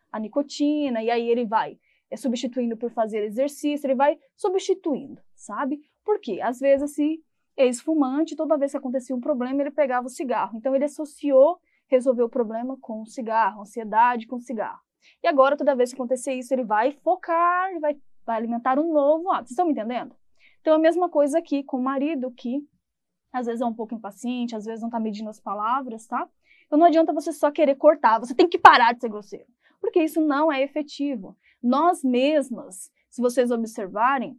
a nicotina, e aí ele vai substituindo por fazer exercício, ele vai substituindo, sabe? Por quê? Às vezes esse ex-fumante, toda vez que acontecia um problema, ele pegava o cigarro. Então ele associou resolver o problema com o cigarro, ansiedade com o cigarro. E agora, toda vez que acontecer isso, ele vai focar, ele vai alimentar um novo hábito. Vocês estão me entendendo? Então a mesma coisa aqui com o marido, que às vezes é um pouco impaciente, às vezes não está medindo as palavras, tá? Então não adianta você só querer cortar, você tem que parar de ser grosseiro, porque isso não é efetivo. Nós mesmas, se vocês observarem,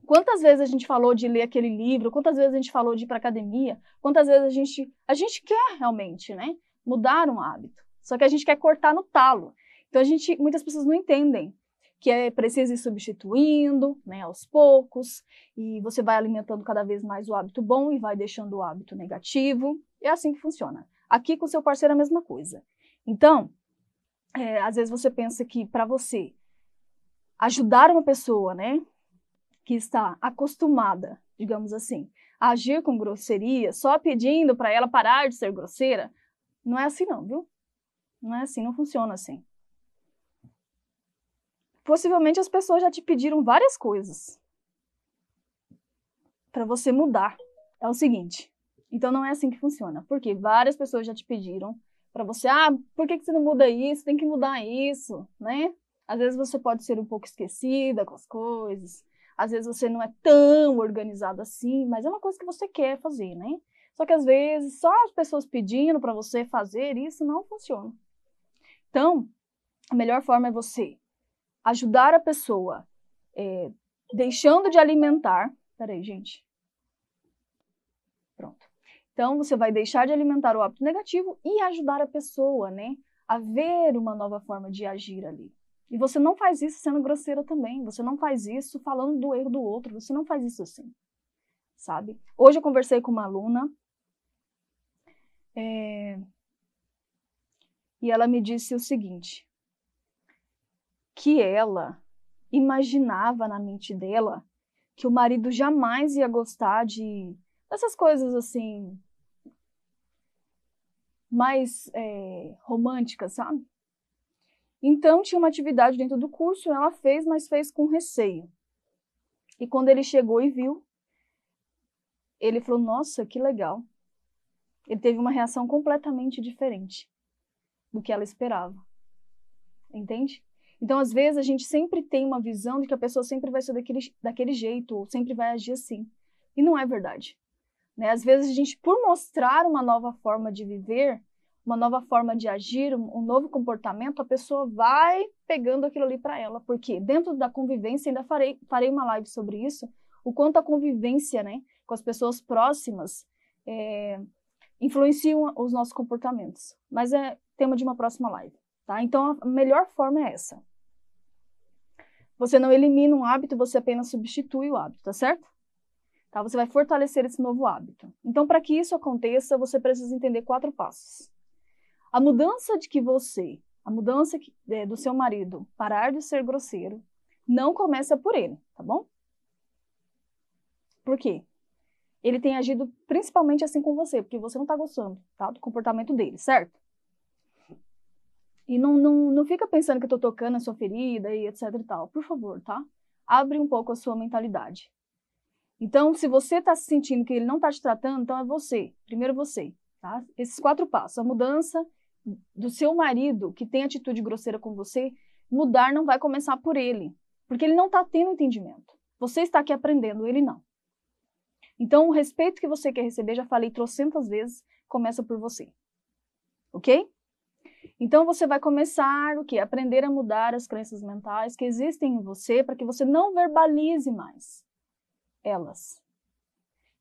quantas vezes a gente falou de ler aquele livro, quantas vezes a gente falou de ir para academia, quantas vezes a gente quer realmente, né, mudar um hábito, só que a gente quer cortar no talo. Então muitas pessoas não entendem que é preciso ir substituindo, né, aos poucos, e você vai alimentando cada vez mais o hábito bom e vai deixando o hábito negativo. É assim que funciona. Aqui com o seu parceiro é a mesma coisa. Então, às vezes você pensa que para você ajudar uma pessoa, né, que está acostumada, digamos assim, a agir com grosseria, só pedindo para ela parar de ser grosseira, não é assim não, viu? Não é assim, não funciona assim. Possivelmente as pessoas já te pediram várias coisas para você mudar. É o seguinte, então não é assim que funciona. Porque várias pessoas já te pediram para você, por que você não muda isso? Tem que mudar isso, né? Às vezes você pode ser um pouco esquecida com as coisas, às vezes você não é tão organizado assim, mas é uma coisa que você quer fazer, né? Só que às vezes só as pessoas pedindo para você fazer isso não funciona. Então, a melhor forma é você ajudar a pessoa deixando de alimentar. Peraí, gente. Pronto. Então, você vai deixar de alimentar o hábito negativo e ajudar a pessoa, né, a ver uma nova forma de agir ali. E você não faz isso sendo grosseira também. Você não faz isso falando do erro do outro. Você não faz isso assim, sabe? Hoje eu conversei com uma aluna e ela me disse o seguinte, que ela imaginava na mente dela que o marido jamais ia gostar dessas coisas assim, mais românticas, sabe? Então tinha uma atividade dentro do curso, ela fez, mas fez com receio. E quando ele chegou e viu, ele falou, nossa, que legal. Ele teve uma reação completamente diferente do que ela esperava. Entende? Então, às vezes, a gente sempre tem uma visão de que a pessoa sempre vai ser daquele jeito, ou sempre vai agir assim. E não é verdade. Né? Às vezes, a gente, por mostrar uma nova forma de viver, uma nova forma de agir, um novo comportamento, a pessoa vai pegando aquilo ali para ela. Porque dentro da convivência, ainda farei uma live sobre isso, o quanto a convivência, né, com as pessoas próximas influenciam os nossos comportamentos. Mas é tema de uma próxima live. Tá? Então, a melhor forma é essa. Você não elimina um hábito, você apenas substitui o hábito, tá certo? Tá? Você vai fortalecer esse novo hábito. Então, para que isso aconteça, você precisa entender 4 passos. A mudança do seu marido parar de ser grosseiro, não começa por ele, tá bom? Por quê? Ele tem agido principalmente assim com você, porque você não tá gostando, tá, do comportamento dele, certo? E não fica pensando que eu tô tocando na sua ferida e etc e tal. Por favor, tá? Abre um pouco a sua mentalidade. Então, se você tá se sentindo que ele não tá te tratando, então é você. Primeiro você, tá? Esses 4 passos. A mudança do seu marido, que tem atitude grosseira com você, mudar não vai começar por ele. Porque ele não tá tendo entendimento. Você está aqui aprendendo, ele não. Então, o respeito que você quer receber, já falei trocentas vezes, começa por você. Ok? Então, você vai começar o quê? Aprender a mudar as crenças mentais que existem em você para que você não verbalize mais elas.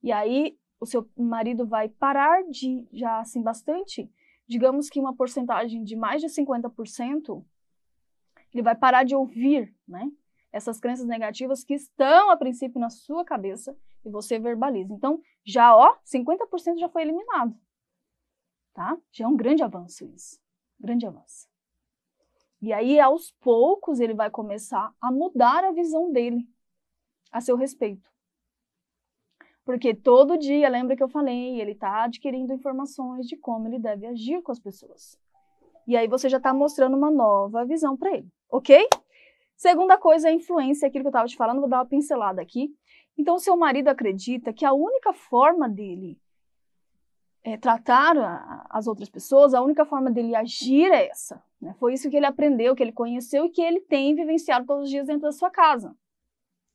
E aí, o seu marido vai parar de, já assim, bastante, digamos que uma porcentagem de mais de 50%, ele vai parar de ouvir, né, essas crenças negativas que estão, a princípio, na sua cabeça e você verbaliza. Então, já, 50% já foi eliminado. Tá? Já é um grande avanço isso. Grande avanço. E aí, aos poucos, ele vai começar a mudar a visão dele a seu respeito. Porque todo dia, lembra que eu falei, ele está adquirindo informações de como ele deve agir com as pessoas. E aí você já está mostrando uma nova visão para ele, ok? Segunda coisa é a influência, aquilo que eu estava te falando, vou dar uma pincelada aqui. Então, seu marido acredita que a única forma dele tratar as outras pessoas, a única forma dele agir é essa. Né? Foi isso que ele aprendeu, que ele conheceu e que ele tem vivenciado todos os dias dentro da sua casa.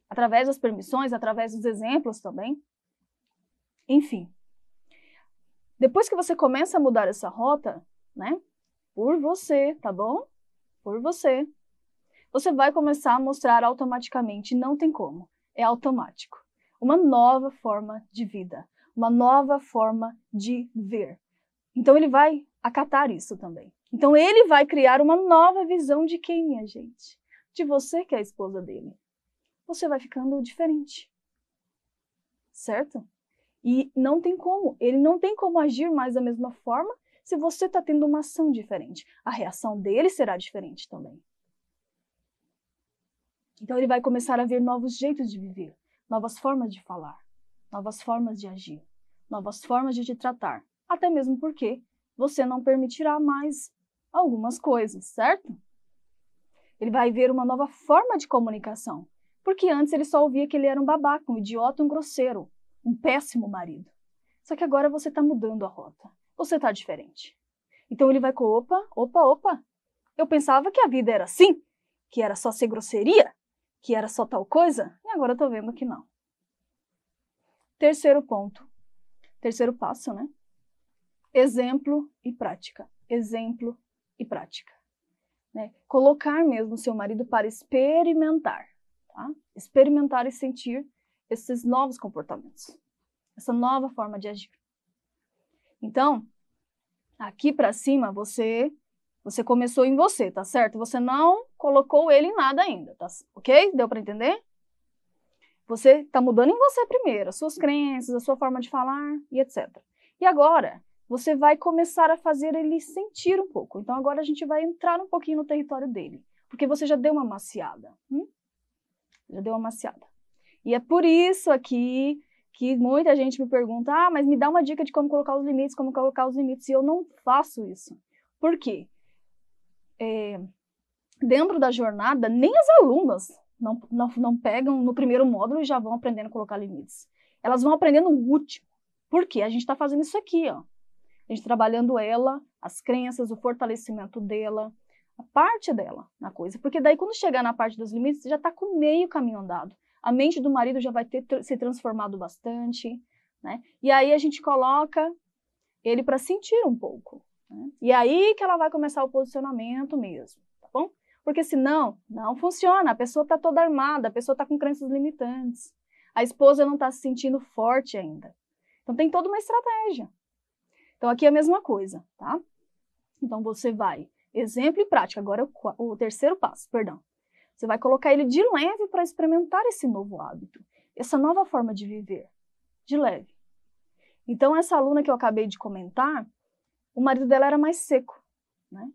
Através das permissões, através dos exemplos também. Enfim. Depois que você começa a mudar essa rota, né? Por você, tá bom? Por você. Você vai começar a mostrar automaticamente, não tem como, é automático. Uma nova forma de vida, uma nova forma de ver. Então ele vai acatar isso também. Então ele vai criar uma nova visão de quem, minha gente? De você que é a esposa dele. Você vai ficando diferente. Certo? E não tem como, ele não tem como agir mais da mesma forma se você está tendo uma ação diferente. A reação dele será diferente também. Então ele vai começar a ver novos jeitos de viver, novas formas de falar, novas formas de agir, novas formas de te tratar. Até mesmo porque você não permitirá mais algumas coisas, certo? Ele vai ver uma nova forma de comunicação. Porque antes ele só ouvia que ele era um babaca, um idiota, um grosseiro, um péssimo marido. Só que agora você está mudando a rota. Você está diferente. Então ele vai com opa. Eu pensava que a vida era assim, que era só ser grosseria, que era só tal coisa, e agora eu tô vendo que não. Terceiro ponto. Terceiro passo, né? Exemplo e prática. Exemplo e prática. Né? Colocar mesmo o seu marido para experimentar. Tá? Experimentar e sentir esses novos comportamentos. Essa nova forma de agir. Então, aqui para cima, você começou em você, tá certo? Você não colocou ele em nada ainda, tá? Ok? Deu para entender? Você está mudando em você primeiro, as suas crenças, a sua forma de falar e etc. E agora, você vai começar a fazer ele sentir um pouco. Então agora a gente vai entrar um pouquinho no território dele, porque você já deu uma maciada. Já deu uma maciada. E é por isso aqui que muita gente me pergunta, mas me dá uma dica de como colocar os limites, e eu não faço isso. Por quê? Dentro da jornada, nem as alunas não pegam no primeiro módulo e já vão aprendendo a colocar limites. Elas vão aprendendo no último. Por quê? A gente está fazendo isso aqui, ó. A gente trabalhando ela, as crenças, o fortalecimento dela, a parte dela na coisa. Porque daí, quando chegar na parte dos limites, você já está com meio caminho andado. A mente do marido já vai ter se transformado bastante, né? E aí a gente coloca ele para sentir um pouco. Né? E aí que ela vai começar o posicionamento mesmo, tá bom? Porque senão, não funciona. A pessoa está toda armada, a pessoa está com crenças limitantes. A esposa não está se sentindo forte ainda. Então tem toda uma estratégia. Então aqui é a mesma coisa, tá? Então você vai, exemplo e prática. Agora o terceiro passo, perdão. Você vai colocar ele de leve para experimentar esse novo hábito, essa nova forma de viver, de leve. Então essa aluna que eu acabei de comentar, o marido dela era mais seco, né?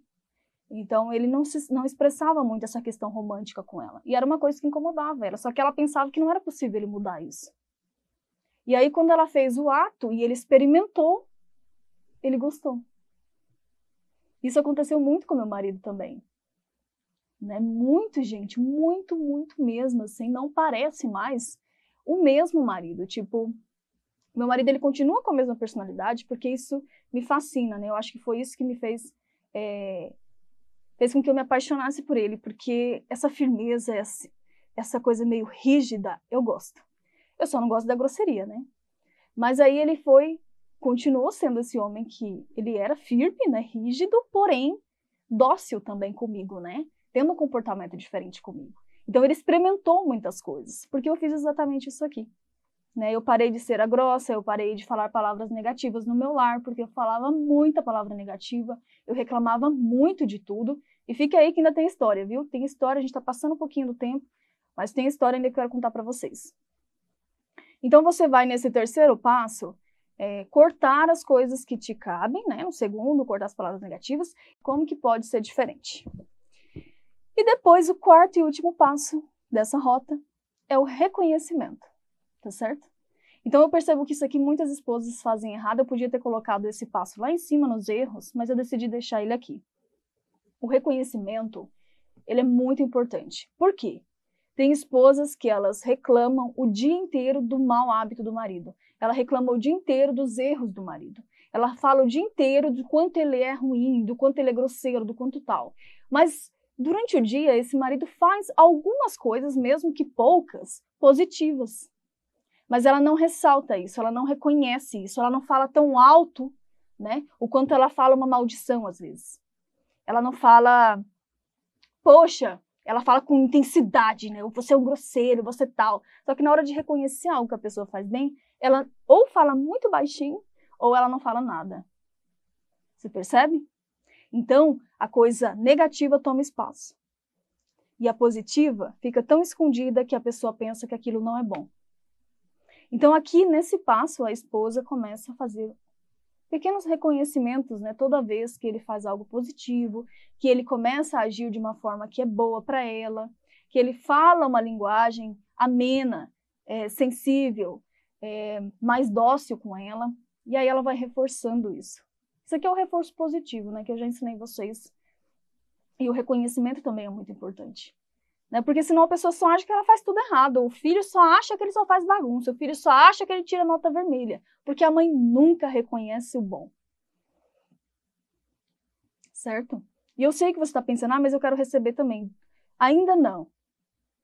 Então ele não expressava muito essa questão romântica com ela. E era uma coisa que incomodava ela, só que ela pensava que não era possível ele mudar isso. E aí quando ela fez o ato e ele experimentou, ele gostou. Isso aconteceu muito com meu marido também. Né? Muito, gente, muito mesmo, assim, não parece mais o mesmo marido. Tipo, meu marido, ele continua com a mesma personalidade, porque isso me fascina, né? Eu acho que foi isso que me fez com que eu me apaixonasse por ele, porque essa firmeza, essa coisa meio rígida, eu gosto. Eu só não gosto da grosseria, né? Mas aí ele continuou sendo esse homem que ele era firme, né? Rígido, porém dócil também comigo, né? Tendo um comportamento diferente comigo. Então ele experimentou muitas coisas, porque eu fiz exatamente isso aqui. Né? Eu parei de ser a grossa, eu parei de falar palavras negativas no meu lar, porque eu falava muita palavra negativa, eu reclamava muito de tudo, e fica aí que ainda tem história, viu? Tem história, a gente tá passando um pouquinho do tempo, mas tem história ainda que eu quero contar para vocês. Então você vai nesse terceiro passo, cortar as coisas que te cabem, né? No segundo, cortar as palavras negativas, como que pode ser diferente. E depois o quarto e último passo dessa rota é o reconhecimento. Tá certo? Então eu percebo que isso aqui muitas esposas fazem errado. Eu podia ter colocado esse passo lá em cima nos erros, mas eu decidi deixar ele aqui. O reconhecimento ele é muito importante. Por quê? Tem esposas que elas reclamam o dia inteiro do mau hábito do marido. Ela reclama o dia inteiro dos erros do marido. Ela fala o dia inteiro do quanto ele é ruim, do quanto ele é grosseiro, do quanto tal. Mas durante o dia, esse marido faz algumas coisas, mesmo que poucas, positivas. Mas ela não ressalta isso, ela não reconhece isso, ela não fala tão alto, né? O quanto ela fala uma maldição às vezes. Ela não fala, poxa, ela fala com intensidade, né? Você é um grosseiro, você tal. Só que na hora de reconhecer algo que a pessoa faz bem, ela ou fala muito baixinho, ou ela não fala nada. Você percebe? Então, a coisa negativa toma espaço. E a positiva fica tão escondida que a pessoa pensa que aquilo não é bom. Então, aqui nesse passo, a esposa começa a fazer pequenos reconhecimentos, né? Toda vez que ele faz algo positivo, que ele começa a agir de uma forma que é boa para ela, que ele fala uma linguagem amena, sensível, mais dócil com ela, e aí ela vai reforçando isso. Isso aqui é o reforço positivo, né? Que eu já ensinei vocês. E o reconhecimento também é muito importante. Né? Porque senão a pessoa só acha que ela faz tudo errado. O filho só acha que ele só faz bagunça. O filho só acha que ele tira nota vermelha. Porque a mãe nunca reconhece o bom. Certo? E eu sei que você está pensando, mas eu quero receber também. Ainda não.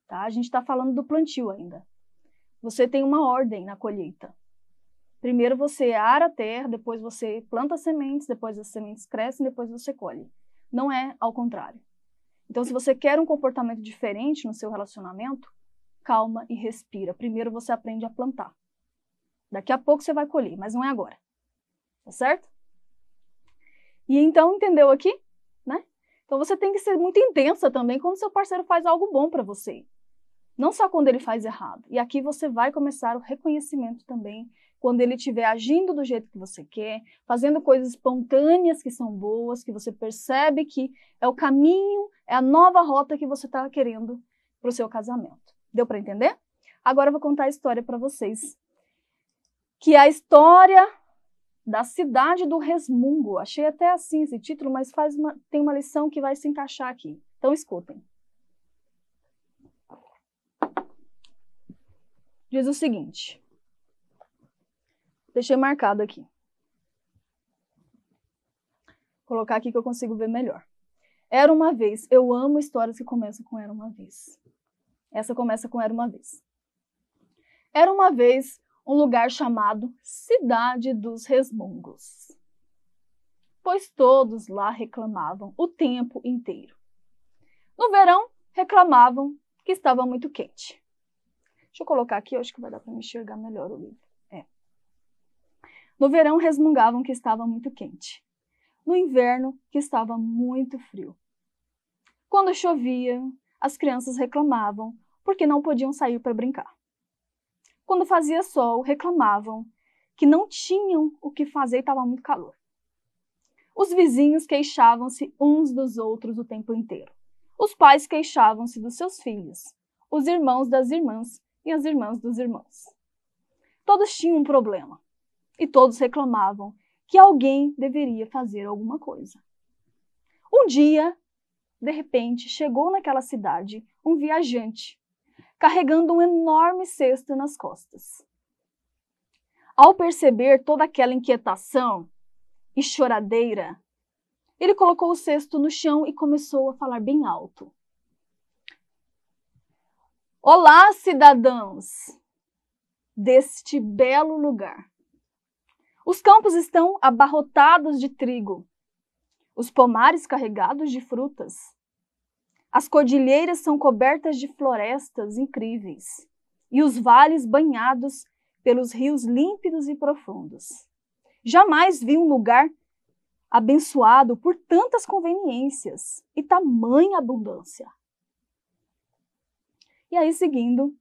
Tá? A gente está falando do plantio ainda. Você tem uma ordem na colheita. Primeiro você ara a terra, depois você planta sementes, depois as sementes crescem, depois você colhe. Não é ao contrário. Então, se você quer um comportamento diferente no seu relacionamento, calma e respira. Primeiro você aprende a plantar. Daqui a pouco você vai colher, mas não é agora. Tá certo? E então, entendeu aqui? Né? Então, você tem que ser muito intensa também quando seu parceiro faz algo bom para você. Não só quando ele faz errado. E aqui você vai começar o reconhecimento também, quando ele estiver agindo do jeito que você quer, fazendo coisas espontâneas que são boas, que você percebe que é o caminho, é a nova rota que você está querendo para o seu casamento. Deu para entender? Agora eu vou contar a história para vocês, que é a história da cidade do resmungo. Achei até assim esse título, mas tem uma lição que vai se encaixar aqui. Então escutem. Diz o seguinte, deixei marcado aqui. Vou colocar aqui que eu consigo ver melhor. Era uma vez, eu amo histórias que começam com era uma vez. Essa começa com era uma vez. Era uma vez um lugar chamado Cidade dos Resmungos, pois todos lá reclamavam o tempo inteiro. No verão, reclamavam que estava muito quente. Deixa eu colocar aqui, eu acho que vai dar para me enxergar melhor o livro. No verão, resmungavam que estava muito quente. No inverno, que estava muito frio. Quando chovia, as crianças reclamavam porque não podiam sair para brincar. Quando fazia sol, reclamavam que não tinham o que fazer e estava muito calor. Os vizinhos queixavam-se uns dos outros o tempo inteiro. Os pais queixavam-se dos seus filhos, os irmãos das irmãs e as irmãs dos irmãos. Todos tinham um problema e todos reclamavam que alguém deveria fazer alguma coisa. Um dia, de repente, chegou naquela cidade um viajante, carregando um enorme cesto nas costas. Ao perceber toda aquela inquietação e choradeira, ele colocou o cesto no chão e começou a falar bem alto. Olá, cidadãos deste belo lugar. Os campos estão abarrotados de trigo, os pomares carregados de frutas. As cordilheiras são cobertas de florestas incríveis e os vales banhados pelos rios límpidos e profundos. Jamais vi um lugar abençoado por tantas conveniências e tamanha abundância. E aí, seguindo,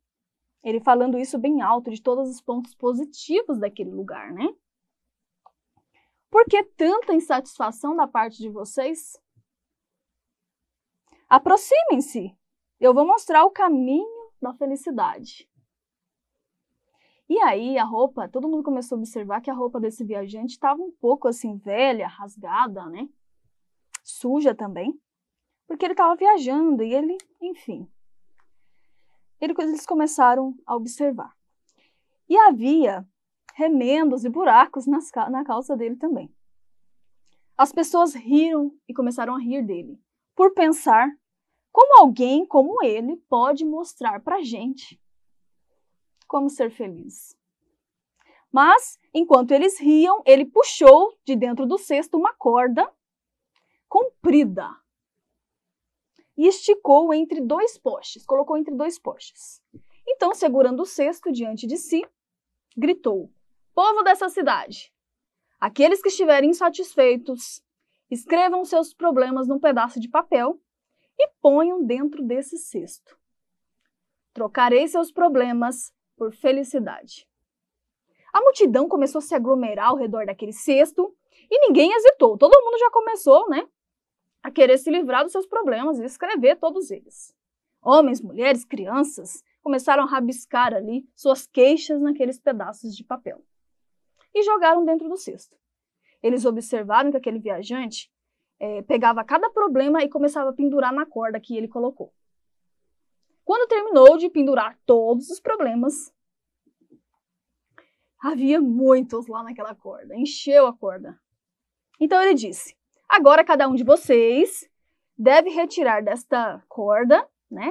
ele falando isso bem alto de todos os pontos positivos daquele lugar, né? Por que tanta insatisfação da parte de vocês? Aproximem-se, eu vou mostrar o caminho da felicidade. E aí a roupa, todo mundo começou a observar que a roupa desse viajante estava um pouco assim velha, rasgada, né? Suja também. porque ele estava viajando e ele, enfim. Eles começaram a observar. E havia remendos e buracos na calça dele também. As pessoas riram e começaram a rir dele, por pensar como alguém como ele pode mostrar pra gente como ser feliz. Mas, enquanto eles riam, ele puxou de dentro do cesto uma corda comprida e esticou entre dois postes, colocou entre dois postes. Então, segurando o cesto diante de si, gritou: povo dessa cidade, aqueles que estiverem insatisfeitos, escrevam seus problemas num pedaço de papel e ponham dentro desse cesto. Trocarei seus problemas por felicidade. A multidão começou a se aglomerar ao redor daquele cesto e ninguém hesitou. Todo mundo já começou, a querer se livrar dos seus problemas e escrever todos eles. Homens, mulheres, crianças começaram a rabiscar ali suas queixas naqueles pedaços de papel e jogaram dentro do cesto. Eles observaram que aquele viajante pegava cada problema e começava a pendurar na corda que ele colocou. Quando terminou de pendurar todos os problemas, havia muitos lá naquela corda, encheu a corda. Então ele disse: agora cada um de vocês deve retirar desta corda,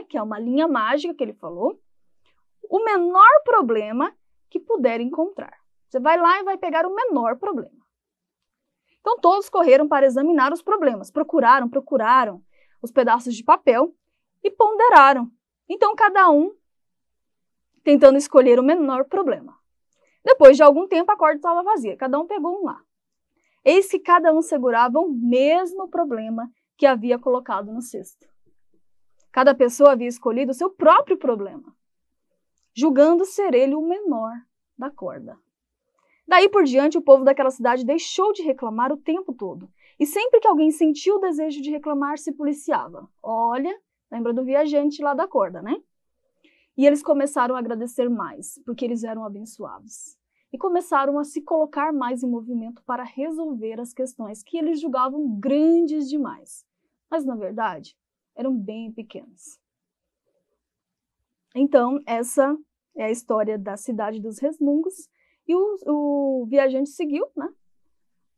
que é uma linha mágica que ele falou, o menor problema que puder encontrar. Você vai lá e vai pegar o menor problema. Então todos correram para examinar os problemas, procuraram os pedaços de papel e ponderaram. Então cada um tentando escolher o menor problema. Depois de algum tempo a corda estava vazia, cada um pegou um lá. Eis que cada um segurava o mesmo problema que havia colocado no cesto. Cada pessoa havia escolhido o seu próprio problema, julgando ser ele o menor da corda. Daí por diante, o povo daquela cidade deixou de reclamar o tempo todo. E sempre que alguém sentiu o desejo de reclamar, se policiava. Olha, lembra do viajante lá da corda, E eles começaram a agradecer mais, porque eles eram abençoados. E começaram a se colocar mais em movimento para resolver as questões que eles julgavam grandes demais. Mas, na verdade, eram bem pequenas. Então, essa é a história da cidade dos resmungos. E o viajante seguiu,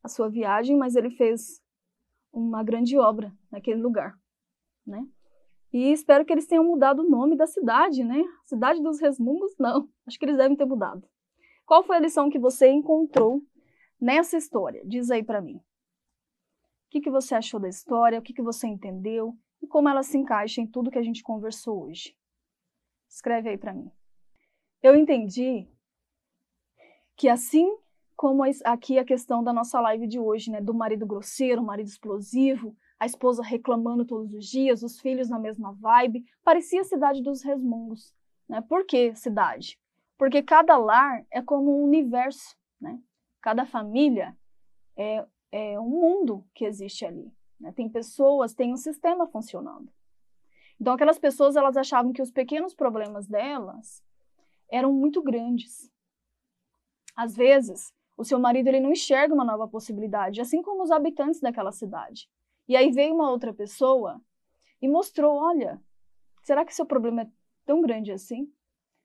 a sua viagem, mas ele fez uma grande obra naquele lugar, E espero que eles tenham mudado o nome da cidade, Cidade dos Resmungos, não. Acho que eles devem ter mudado. Qual foi a lição que você encontrou nessa história? Diz aí pra mim. O que você achou da história? O que você entendeu? E como ela se encaixa em tudo que a gente conversou hoje? Escreve aí pra mim. Eu entendi que assim como aqui a questão da nossa live de hoje, do marido grosseiro, marido explosivo, a esposa reclamando todos os dias, os filhos na mesma vibe, parecia a cidade dos resmungos. Por que cidade? Porque cada lar é como um universo, Cada família é um mundo que existe ali. Tem pessoas, tem um sistema funcionando. Então aquelas pessoas, elas achavam que os pequenos problemas delas eram muito grandes. Às vezes, o seu marido ele não enxerga uma nova possibilidade, assim como os habitantes daquela cidade. E aí veio uma outra pessoa e mostrou, olha, será que seu problema é tão grande assim?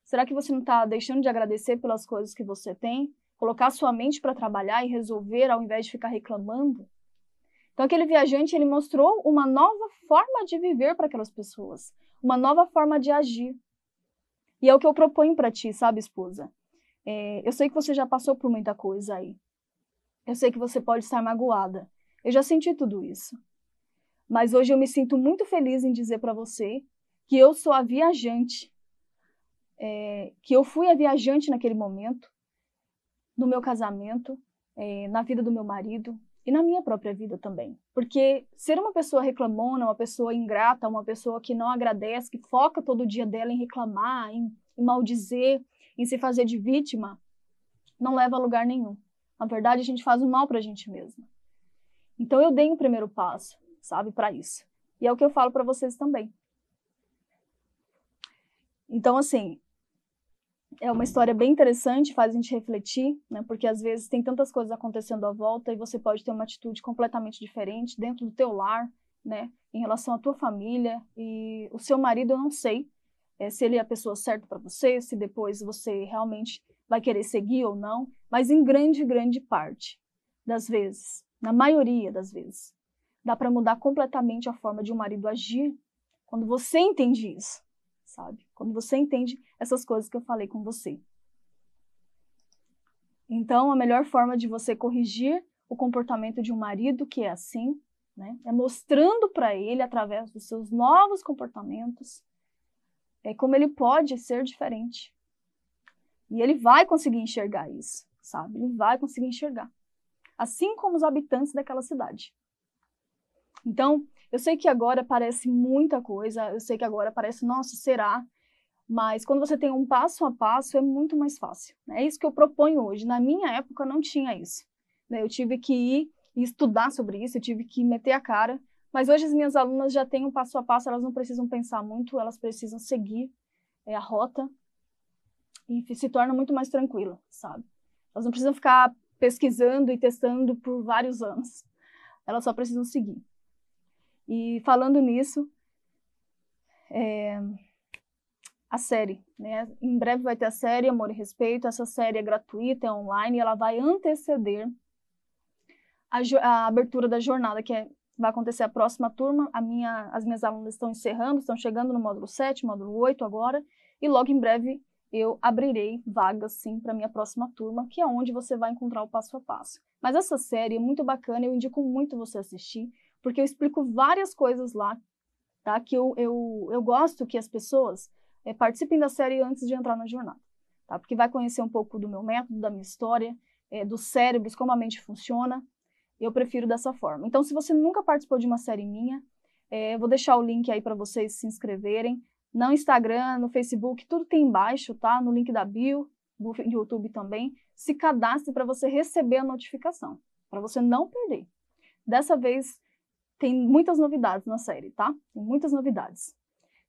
Será que você não está deixando de agradecer pelas coisas que você tem? Colocar sua mente para trabalhar e resolver ao invés de ficar reclamando? Então aquele viajante ele mostrou uma nova forma de viver para aquelas pessoas, uma nova forma de agir. E é o que eu proponho para ti, sabe, esposa? Eu sei que você já passou por muita coisa aí. Eu sei que você pode estar magoada. Eu já senti tudo isso. Mas hoje eu me sinto muito feliz em dizer para você que eu sou a viajante, que eu fui a viajante naquele momento, no meu casamento, na vida do meu marido e na minha própria vida também. Porque ser uma pessoa reclamona, uma pessoa ingrata, uma pessoa que não agradece, que foca todo o dia dela em reclamar, em maldizer, em se fazer de vítima, não leva a lugar nenhum. Na verdade, a gente faz o mal para a gente mesma. Então eu dei o primeiro passo, sabe, para isso. E é o que eu falo para vocês também. Então, assim, é uma história bem interessante, faz a gente refletir, porque às vezes tem tantas coisas acontecendo à volta e você pode ter uma atitude completamente diferente dentro do teu lar né, em relação à tua família, e o seu marido eu não sei se ele é a pessoa certa para você, se depois você realmente vai querer seguir ou não, mas em grande parte das vezes, na maioria das vezes, dá para mudar completamente a forma de um marido agir quando você entende isso, sabe? Quando você entende essas coisas que eu falei com você. Então, a melhor forma de você corrigir o comportamento de um marido que é assim, né, é mostrando para ele, através dos seus novos comportamentos, como ele pode ser diferente. E ele vai conseguir enxergar isso, sabe? Ele vai conseguir enxergar. Assim como os habitantes daquela cidade. Então, eu sei que agora parece muita coisa, eu sei que agora parece, nossa, será? Mas quando você tem um passo a passo, é muito mais fácil. É isso que eu proponho hoje. Na minha época não tinha isso. Eu tive que ir e estudar sobre isso, eu tive que meter a cara. Mas hoje as minhas alunas já têm um passo a passo, elas não precisam pensar muito, elas precisam seguir a rota e se torna muito mais tranquila, sabe? Elas não precisam ficar pesquisando e testando por vários anos. Elas só precisam seguir. E falando nisso, a série, né? Em breve vai ter a série Amor e Respeito. Essa série é gratuita, é online, e ela vai anteceder a abertura da jornada, vai acontecer a próxima turma. As minhas alunas estão encerrando, estão chegando no módulo 7, módulo 8 agora, e logo em breve eu abrirei vagas, sim, para a minha próxima turma, que é onde você vai encontrar o passo a passo. Mas essa série é muito bacana, eu indico muito você assistir, porque eu explico várias coisas lá, tá? Que eu gosto que as pessoas participem da série antes de entrar na jornada, tá? Porque vai conhecer um pouco do meu método, da minha história, dos cérebros, como a mente funciona. Eu prefiro dessa forma. Então, se você nunca participou de uma série minha, eu vou deixar o link aí para vocês se inscreverem. No Instagram, no Facebook, tudo tem embaixo, tá? No link da bio, no YouTube também. Se cadastre para você receber a notificação, para você não perder. Dessa vez, tem muitas novidades na série, tá? Tem muitas novidades.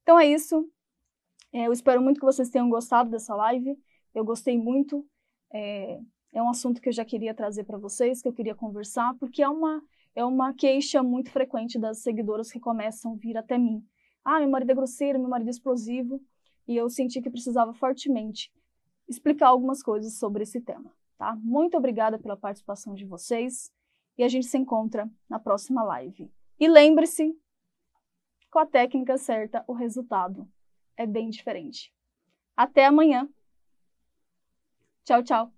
Então é isso. Eu espero muito que vocês tenham gostado dessa live. Eu gostei muito. É um assunto que eu já queria trazer para vocês, que eu queria conversar, porque é uma queixa muito frequente das seguidoras que começam a vir até mim. Ah, meu marido é grosseiro, meu marido é explosivo, e eu senti que precisava fortemente explicar algumas coisas sobre esse tema, tá? Muito obrigada pela participação de vocês, e a gente se encontra na próxima live. E lembre-se, com a técnica certa, o resultado é bem diferente. Até amanhã. Tchau, tchau.